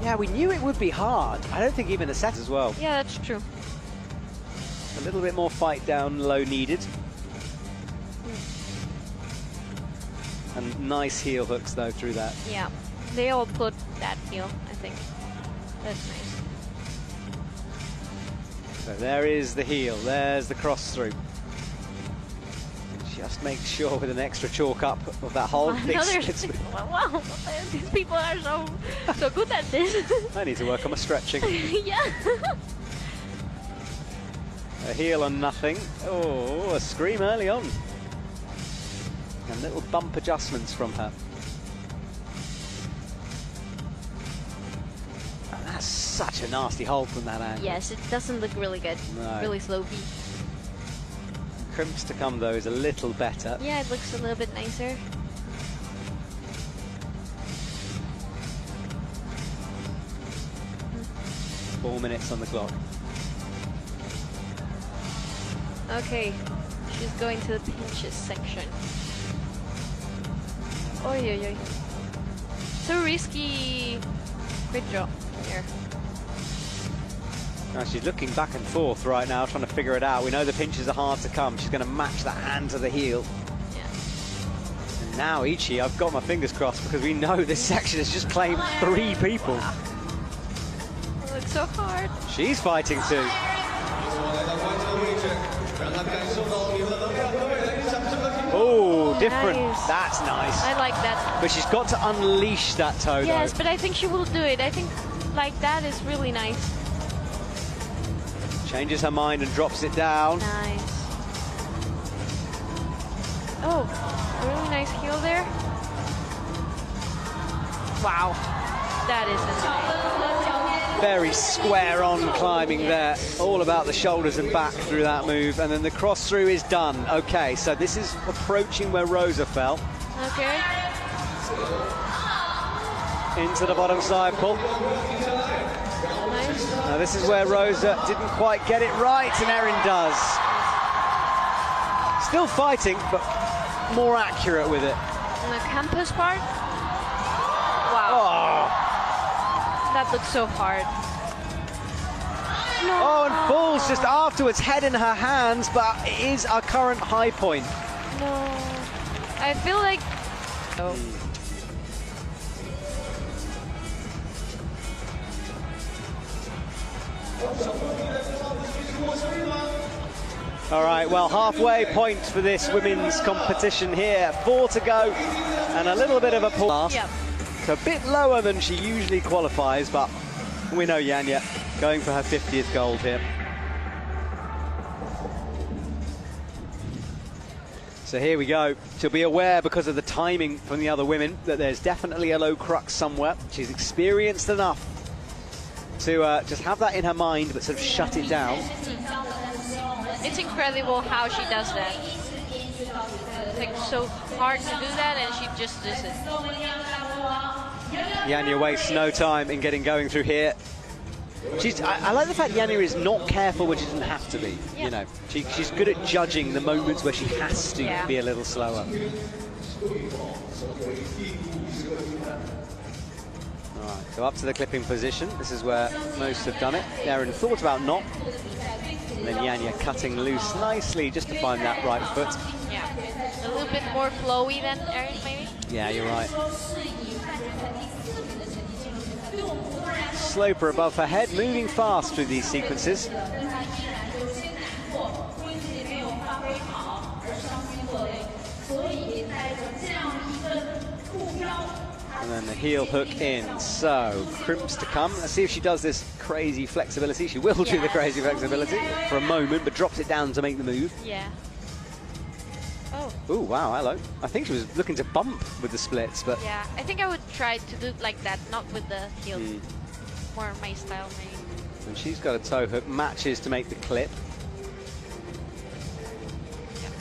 Yeah, we knew it would be hard. I don't think even the set as well. Yeah, that's true. A little bit more fight down low needed. And nice heel hooks though through that. Yeah, they all put that heel, I think. That's nice. So there is the heel, there's the cross through. And just make sure with an extra chalk up of that whole big split. Wow, these people are so good at this. I need to work on my stretching. Yeah. A heel on nothing. Oh, a scream early on. And little bump adjustments from her. And that's such a nasty hold from that angle. Yes, it doesn't look really good. No. Really slow beat. Crimps to come though is a little better. Yeah, it looks a little bit nicer. 4 minutes on the clock. Okay, she's going to the pinches section. Oy, oy, oy. So risky. Great job here. Now she's looking back and forth right now, trying to figure it out. We know the pinches are hard to come. She's going to match that hand to the heel. Yeah. And now Ichi, I've got my fingers crossed because we know this section has just claimed 3 people. It looks so hard. She's fighting too. Oh, different. Nice. That's nice. I like that. But she's got to unleash that toe Yes, though. but I think she will do it. I think like that is really nice. Changes her mind and drops it down. Nice. Oh, really nice heel there. Wow. That is insane. Very square on climbing there. All about the shoulders and back through that move. And then the cross through is done. Okay, so this is approaching where Rosa fell. Okay. Into the bottom side pull. Nice. Now this is where Rosa didn't quite get it right, and Erin does. Still fighting, but more accurate with it. And the campus part. Wow. Oh, That looks so hard. No. oh, and falls just afterwards, head in her hands, but it is our current high point. No. I feel like. Oh. All right, well, halfway point for this women's competition here. 4 to go, and a little bit of a pull. Yep. So a bit lower than she usually qualifies, but We know Yanya going for her 50th gold here. So here we go. She'll be aware, because of the timing from the other women, that there's definitely a low crux somewhere. She's experienced enough to just have that in her mind, but sort of shut it down. It's incredible how she does that. It's like so hard to do that, and she just does it. Yanya wastes no time in getting going through here. I like the fact Yanya is not careful when she doesn't have to be. Yeah. You know, she's good at judging the moments where she has to be a little slower. All right, so up to the clipping position. This is where most have done it. Erin thought about not. And then Yanya cutting loose nicely just to find that right foot. Yeah, a little bit more flowy than Erin, maybe. Yeah, you're right. Sloper above her head, moving fast through these sequences. And then the heel hook in. So, crimps to come. Let's see if she does this crazy flexibility. She will do the crazy flexibility for a moment, but drops it down to make the move. Yeah. Oh. Ooh, wow, hello. I think she was looking to bump with the splits, but... Yeah, I think I would try to do it like that, not with the heel. More my style, maybe. And she's got a toe hook, matches to make the clip. Yep.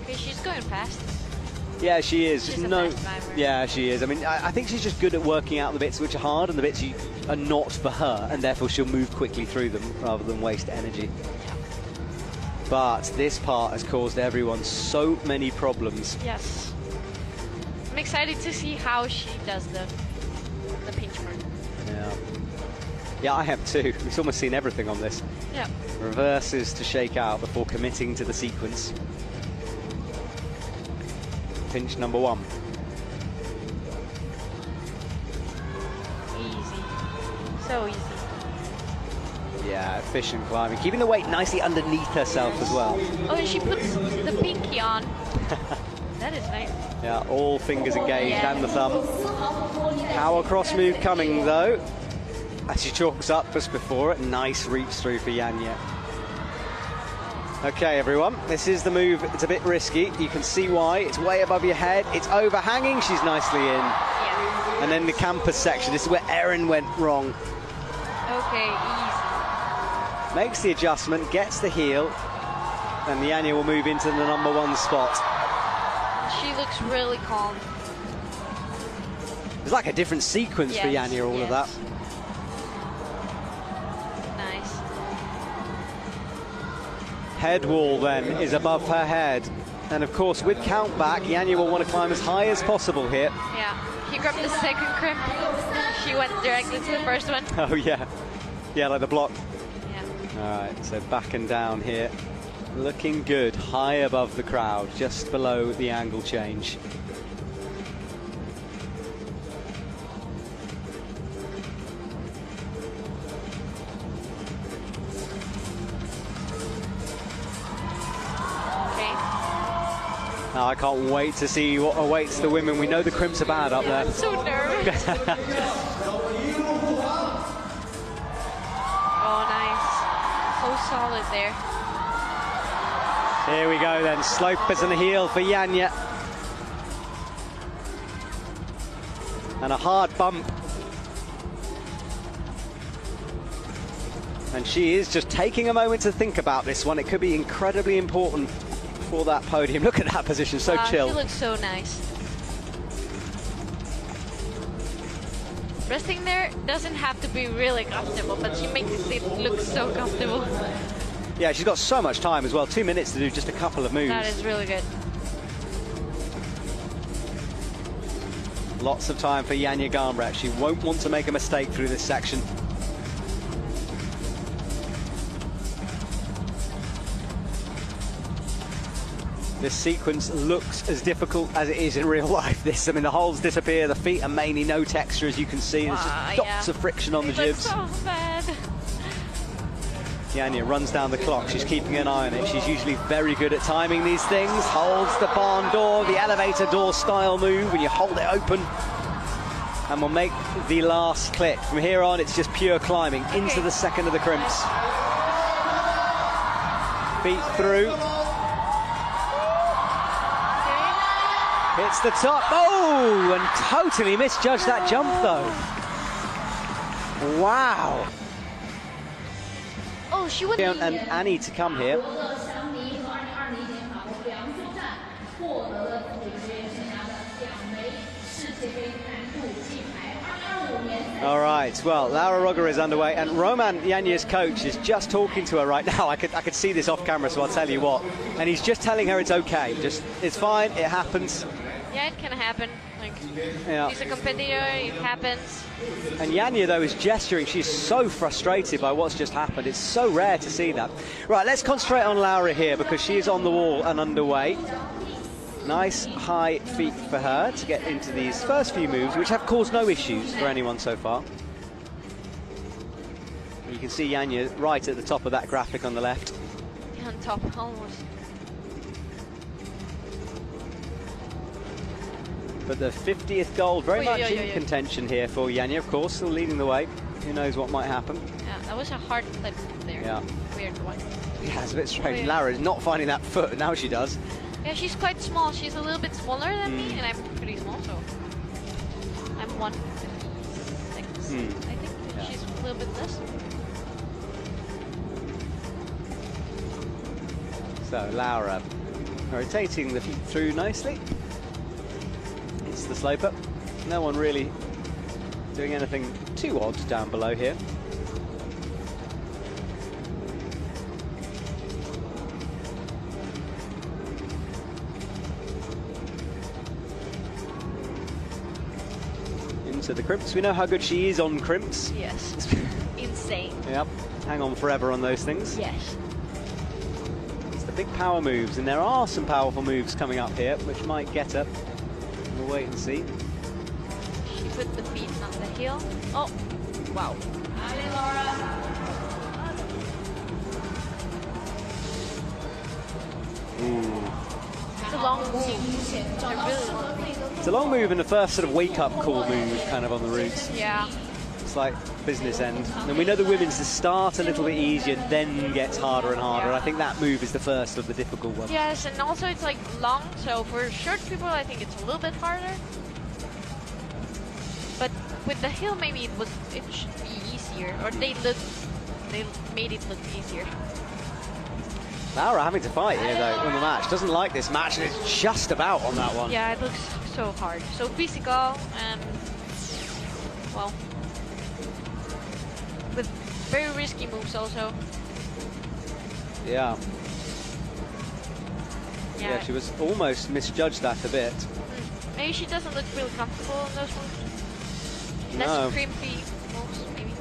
Okay, she's going fast. Yeah, she is. She's a fast climber. Yeah, she is. I mean, I think she's just good at working out the bits which are hard and the bits are not for her, and therefore she'll move quickly through them rather than waste energy. Yeah. But this part has caused everyone so many problems. Yes. I'm excited to see how she does the pinch mark. Yeah. Yeah, I have too. We've almost seen everything on this. Yeah. Reverses to shake out before committing to the sequence. Pinch number 1. Easy. So easy. Yeah, efficient climbing. Keeping the weight nicely underneath herself as well. Oh, and she puts the pinky on. That is nice. Yeah, all fingers engaged and the thumb. Power cross move coming though. As she chalks up just before it. Nice reach through for Yanya. Okay, everyone, this is the move. It's a bit risky. You can see why. It's way above your head. It's overhanging. She's nicely in. Yeah. And then the campus section. This is where Erin went wrong. Okay, easy. Makes the adjustment, gets the heel, and Yanya will move into the number 1 spot. She looks really calm. It's like a different sequence for Yanya, all of that. Nice. Head wall then is above her head. And of course, with count back, Yanya will want to climb as high as possible here. Yeah, he grabbed the second crimp. She went directly to the first one. Oh, yeah. Yeah, like the block. Yeah. All right, so back and down here. Looking good, high above the crowd, just below the angle change. Okay. Now, I can't wait to see what awaits the women. We know the crimps are bad up there. I'm so nervous. Oh, nice. So solid there. Here we go then, slopers and a heel for Yanya. And a hard bump. And she is just taking a moment to think about this one. It could be incredibly important for that podium. Look at that position, so chill. She looks so nice. Resting there doesn't have to be really comfortable, but she makes it look so comfortable. Yeah, she's got so much time as well. 2 minutes to do just a couple of moves. That is really good. Lots of time for Yanya Garnbret. She won't want to make a mistake through this section. This sequence looks as difficult as it is in real life. I mean, the holes disappear, the feet are mainly no texture, as you can see. There's just dots of friction on the jibs. So bad. Yanya runs down the clock. She's keeping an eye on it. She's usually very good at timing these things. Holds the barn door, the elevator door style move when you hold it open. And we'll make the last clip. From here on, it's just pure climbing into the second of the crimps. Feet through. Hits the top. Oh, and totally misjudged that jump, though. Wow. Oh, she would. And Annie to come here. All right, well, Laura Rogger is underway, and Roman Yanya's coach is just talking to her right now. I could see this off camera, so I'll tell you what. And he's just telling her it's okay. Just, it's fine, it happens. Yeah, it can happen. Like, yeah. She's a competitor, it happens. And Yanya, though, is gesturing. She's so frustrated by what's just happened. It's so rare to see that. Right, let's concentrate on Laura here, because she is on the wall and underway. Nice high feet for her to get into these first few moves, which have caused no issues for anyone so far. You can see Yanya right at the top of that graphic on the left. On top, almost. But the 50th gold, very much in contention here for Yanya, of course, still leading the way. Who knows what might happen. Yeah, that was a hard clip there. Yeah. Weird one. Yeah, it's a bit strange. Laura is not finding that foot, now she does. Yeah, she's quite small. She's a little bit smaller than me, and I'm pretty small, so I'm 156, I think. Yeah. She's a little bit less. So Laura rotating the feet through nicely. It's the sloper. No one really doing anything too odd down below here. Into the crimps. We know how good she is on crimps. Yes. Insane. Yep. Hang on forever on those things. Yes. It's the big power moves, and there are some powerful moves coming up here, which might get her. We'll wait and see. She put the feet on the heel. Oh, wow. Ooh. It's a long move. It's a really long move. It's a long move and the first sort of wake-up call move kind of on the routes. Yeah. It's like business end. And we know the women's to start a little bit easier, then gets harder and harder. Yeah. I think that move is the first of the difficult ones. Yes, and also it's like long, so for short people I think it's a little bit harder. But with the hill maybe it should be easier, or they made it look easier. Laura having to fight here though in the match. Doesn't like this match, and it's just about on that one. Yeah, it looks so hard. So physical, and well, with very risky moves also. Yeah. Yeah. Yeah, she was almost misjudged that a bit. Maybe she doesn't look really comfortable in those moves. No. Less crimpy moves, maybe.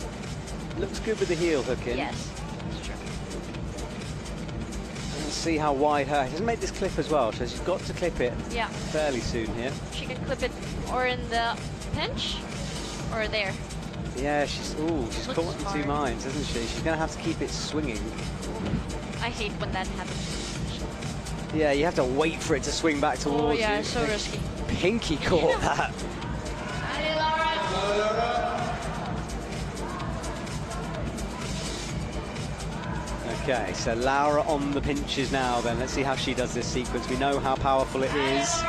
Looks good with the heel hook in. Yes, that's true. Let's see how wide her. She hasn't made this clip as well, so she's got to clip it Yeah. fairly soon here. She can clip it or in the pinch or there. Yeah, she's Looks caught in hard. two minds, isn't she? She's going to have to keep it swinging. I hate when that happens. Yeah, you have to wait for it to swing back towards Oh you. yeah, so risky. Pinky caught that. Okay, so Laura on the pinches now then. Let's see how she does this sequence. We know how powerful it is.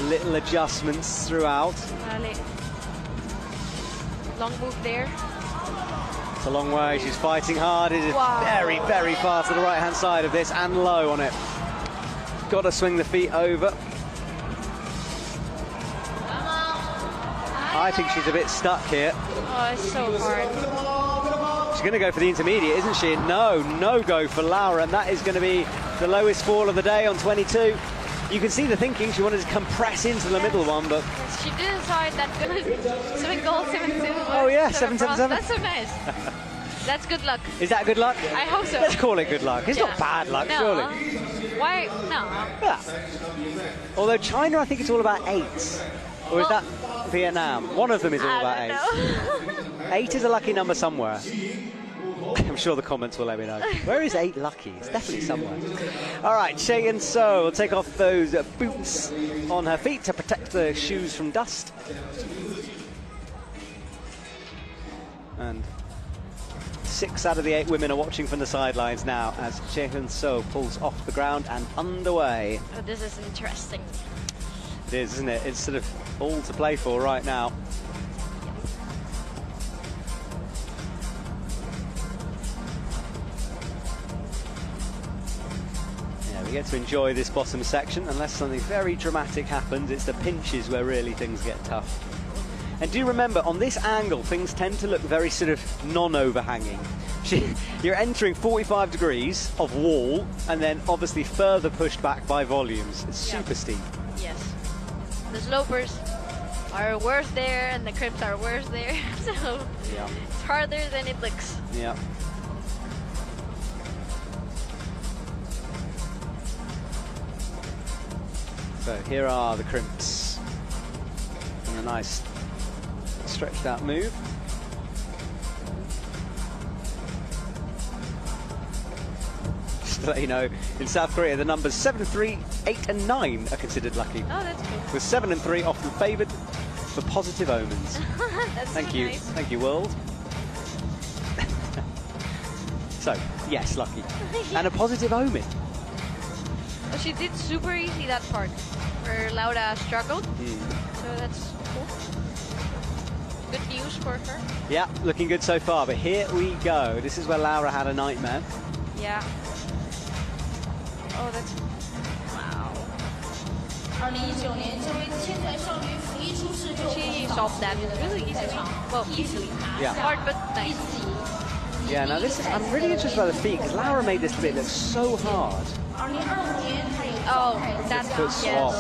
Little adjustments throughout. Vale. Long move there. It's a long way. She's fighting hard. It is very, very far to the right-hand side of this and low on it. Got to swing the feet over. I think she's a bit stuck here. Oh, it's so hard. She's going to go for the intermediate, isn't she? No go for Laura, and that is going to be the lowest fall of the day on 22. You can see the thinking. She wanted to compress into the middle one, but... She did decide that good. 7 gold, 7 silver. Oh yeah, 777. 777. That's so nice. That's good luck. Is that good luck? I hope so. Let's call it good luck. It's Yeah. not bad luck, No. surely. Why? No. Yeah. Although China, I think it's all about 8. Or is that Vietnam? One of them is all about 8. Know. 8 is a lucky number somewhere. I'm sure the comments will let me know. Where is 8 lucky? It's definitely somewhere. All right, Shay and So will take off those boots on her feet to protect the shoes from dust. And 6 out of the 8 women are watching from the sidelines now as Jae-Hyun So pulls off the ground and underway. Oh, this is interesting. It is, isn't it? It's sort of all to play for right now. Yeah, we get to enjoy this bottom section unless something very dramatic happens. It's the pinches where really things get tough. And do remember, on this angle, things tend to look very sort of non-overhanging. You're entering 45 degrees of wall, and then obviously further pushed back by volumes. It's super steep. Yes. The slopers are worse there, and the crimps are worse there. So Yeah. it's harder than it looks. Yeah. So here are the crimps. And a nice stretched out move. Just to let you know, in South Korea the numbers 7, 3, 8 and 9 are considered lucky. Oh, that's good. With 7 and 3 often favoured for positive omens. That's Thank so you. nice. Thank you, world. So, yes, lucky. And a positive omen. Well, she did super easy that part where Laura struggled. So that's cool. Good news for her. Yeah, looking good so far, but here we go. This is where Laura had a nightmare. Yeah. Oh, that's... Wow. She solved that really easily. Well, easily. Yeah. Hard, but nice. Yeah, now this is, I'm really interested by the feet, because Laura made this bit look so hard. Oh, that's Foot swap,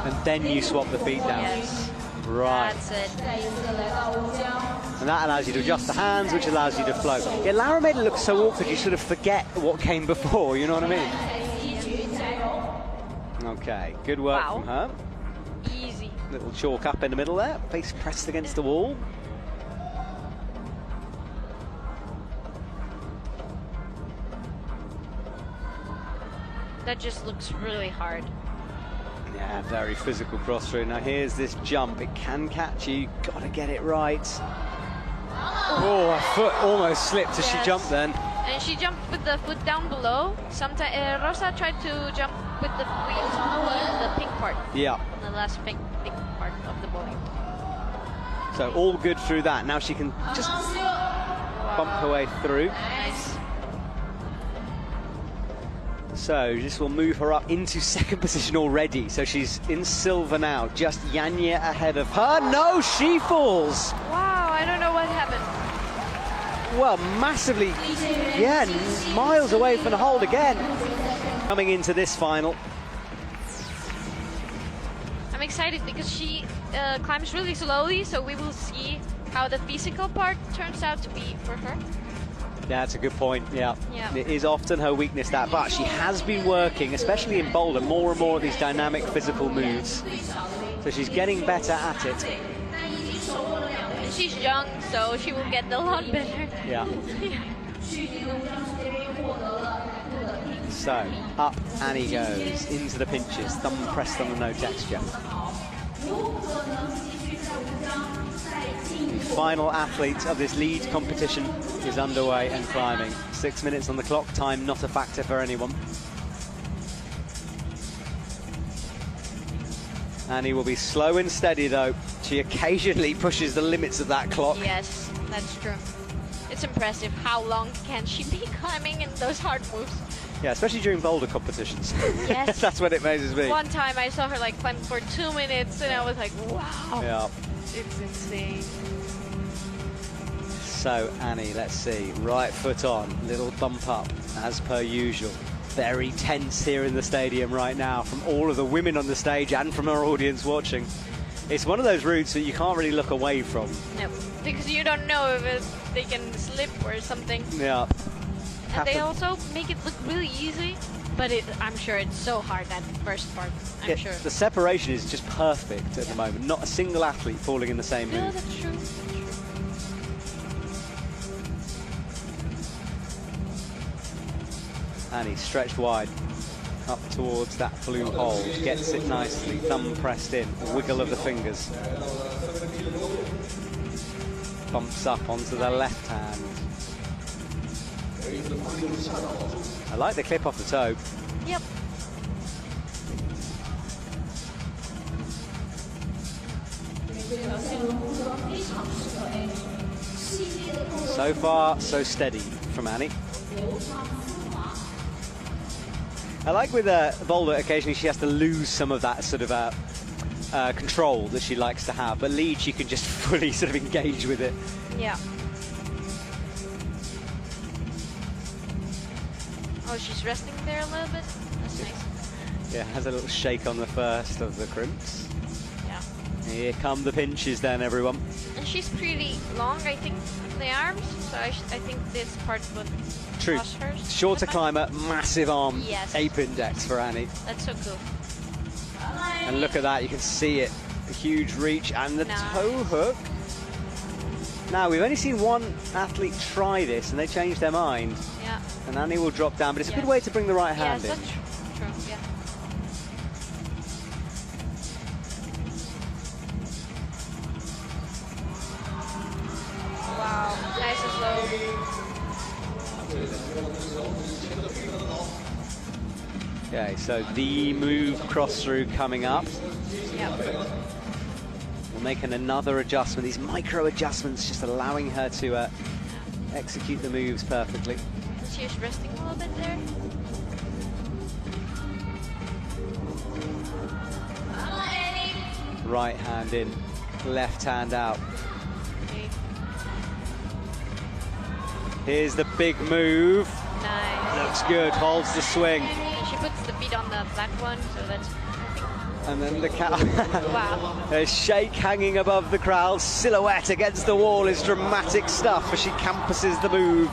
and then you swap the feet down. Yes. Right. That's it. And that allows you to adjust the hands, which allows you to float. Yeah, Laura made it look so awkward, you sort of forget what came before, you know what I mean? Okay, good work Wow. from her. Easy. Little chalk up in the middle there, face pressed against the wall. That just looks really hard. Yeah, very physical cross through. Now here's this jump. It can catch you. Gotta get it right. Oh, her foot almost slipped as she jumped then. And she jumped with the foot down below. Sometimes Rosa tried to jump with the pink part. Yeah. The last pink part of the bowling. So all good through that. Now she can just bump her way through. Nice. So this will move her up into second position already. So she's in silver now. Just Yanya ahead of her. No, she falls. Wow, I don't know what happened. Well, massively, yeah, miles away from the hold again. Coming into this final. I'm excited because she climbs really slowly, so we will see how the physical part turns out to be for her. Yeah, that's a good point, yeah. Yeah. It is often her weakness, that, but she has been working, especially in boulder, more and more of these dynamic physical moves. So she's getting better at it. And she's young, so she will get a lot better. Yeah. So, up Annie goes, into the pinches, thumb pressed on the no texture. The final athlete of this lead competition is underway and climbing. 6 minutes on the clock, time not a factor for anyone. Annie will be slow and steady though. She occasionally pushes the limits of that clock. Yes, that's true. It's impressive how long can she be climbing in those hard moves. Yeah, especially during boulder competitions. Yes. That's when it amazes me. One time I saw her like climb for 2 minutes and I was like, wow. Yeah. It's insane. So Annie, let's see, right foot on, little bump up as per usual. Very tense here in the stadium right now from all of the women on the stage and from our audience watching. It's one of those routes that you can't really look away from. No, because you don't know if they can slip or something. Yeah. And they also make it look really easy, but I'm sure it's so hard, that first part. I'm sure. The separation is just perfect at the moment. Not a single athlete falling in the same No, move. that's true. Annie stretched wide up towards that blue hole, gets it nicely, thumb pressed in, a wiggle of the fingers. bumps up onto the left hand. I like the clip off the toe. Yep. So far, so steady from Annie. I like with Boulder, occasionally she has to lose some of that sort of control that she likes to have, but lead she can just fully sort of engage with it. Yeah. Oh, she's resting there a little bit. That's nice. Yeah, has a little shake on the first of the crimps. Yeah. Here come the pinches then, everyone. And she's pretty long, I think, the arms, so I think this part would True. cross her. Shorter climber, massive arm, Yes. ape index for Annie. That's so cool. And look at that, you can see it. A huge reach and the Nice. toe hook. Now, we've only seen one athlete try this and they changed their mind. Yeah. And Annie will drop down, but it's a Yes. good way to bring the right hand Yes, in. that's true. Yeah. Wow, nice and slow. Okay, so the move cross through coming up. Yeah. We're making another adjustment. These micro adjustments just allowing her to execute the moves perfectly. She's resting a little bit there. Right hand in, left hand out. Okay. Here's the big move. Nice. Looks good, holds the swing. She puts the feet on the black one, so that's perfect. And then the cat. Wow. A shake hanging above the crowd. Silhouette against the wall is dramatic stuff as she campuses the move.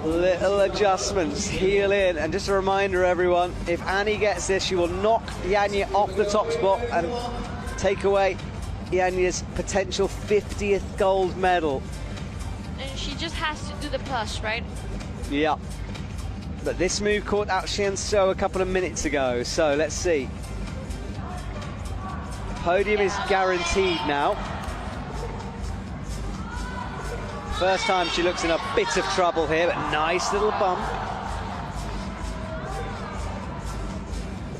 Little adjustments, heel in, and just a reminder, everyone, if Annie gets this, she will knock Janja off the top spot and take away Janja's potential 50th gold medal. And she just has to do the plus, right? Yeah. But this move caught out Xianzhou a couple of minutes ago, so let's see. Podium is guaranteed now. First time she looks in a bit of trouble here, but nice little bump.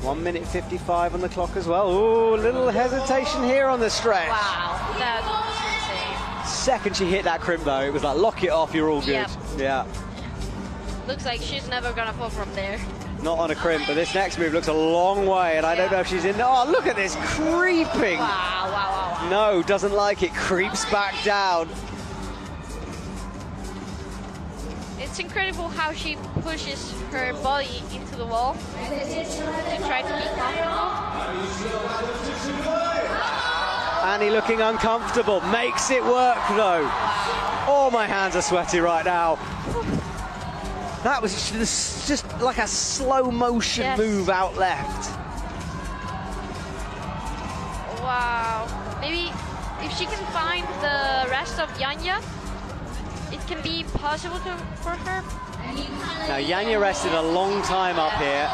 1 minute 55 on the clock as well. Ooh, little hesitation here on the stretch. Wow, that was insane. Second she hit that crimp though, it was like lock it off, you're all good. Yep. Yeah. Looks like she's never gonna fall from there. Not on a crimp, but this next move looks a long way, and I don't know if she's in. Oh, look at this creeping. Wow, wow, wow, wow. No, doesn't like it, creeps back down. It's incredible how she pushes her body into the wall to try to be comfortable. Annie looking uncomfortable, makes it work though. Oh, my hands are sweaty right now. That was just like a slow motion Yes. move out left. Wow. Maybe if she can find the rest of Janja, it can be possible for her. Now, Janja rested a long time up here.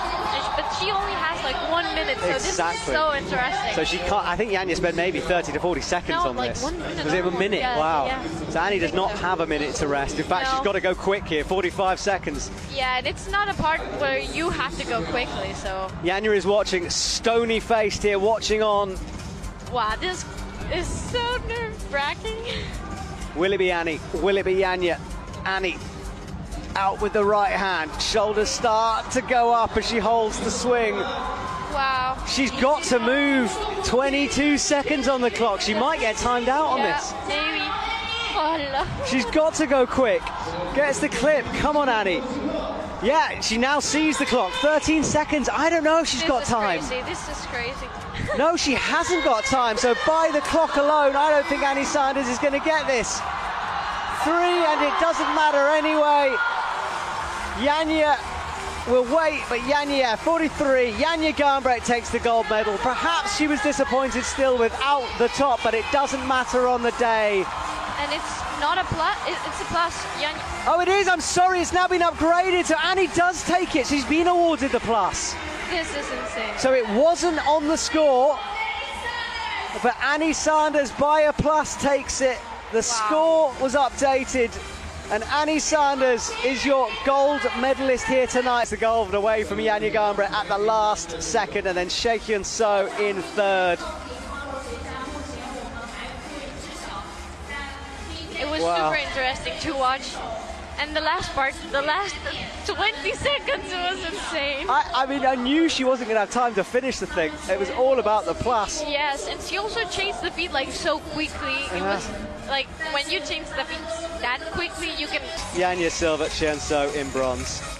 But she only has like 1 minute, so this Exactly. is so interesting. So she can't, I think Janja spent maybe 30 to 40 seconds No, on like this. 1 minute. Was it a minute? Yeah, Wow. yeah. So Annie does not So. have a minute to rest. In fact, No. she's got to go quick here, 45 seconds. Yeah, and it's not a part where you have to go quickly, so... Janja is watching, stony-faced here, watching on. Wow, this is so nerve-wracking. Will it be Annie? Will it be Janja? Annie out with the right hand. Shoulders start to go up as she holds the swing. Wow. She's got to move. 22 seconds on the clock. She might get timed out on Yeah, this. maybe. Oh, no. She's got to go quick. Gets the clip. Come on, Annie. Yeah, she now sees the clock. 13 seconds. I don't know if she's got time. This is crazy. No, she hasn't got time. So by the clock alone, I don't think Annie Sanders is going to get this. 3, and it doesn't matter anyway. Janja will wait, but Janja, 43. Janja Garnbret takes the gold medal. Perhaps she was disappointed still without the top, but it doesn't matter on the day. And it's not a plus, it's a plus. Oh, it is. I'm sorry. It's now been upgraded, so Annie does take it. She's been awarded the plus. This is insane. So it wasn't on the score, but Annie Sanders by a plus takes it. The score was updated, and Annie Sanders is your gold medalist here tonight. It's the gold away from Janja Garnbret at the last second, and then Shaehyun So in third. It was super interesting to watch. And the last part, the last 20 seconds was insane. I mean, I knew she wasn't going to have time to finish the thing. It was all about the plus. Yes, and she also changed the beat like so quickly. It was like when you change the beat that quickly, you can... Janja silver, Shaehyun So in bronze.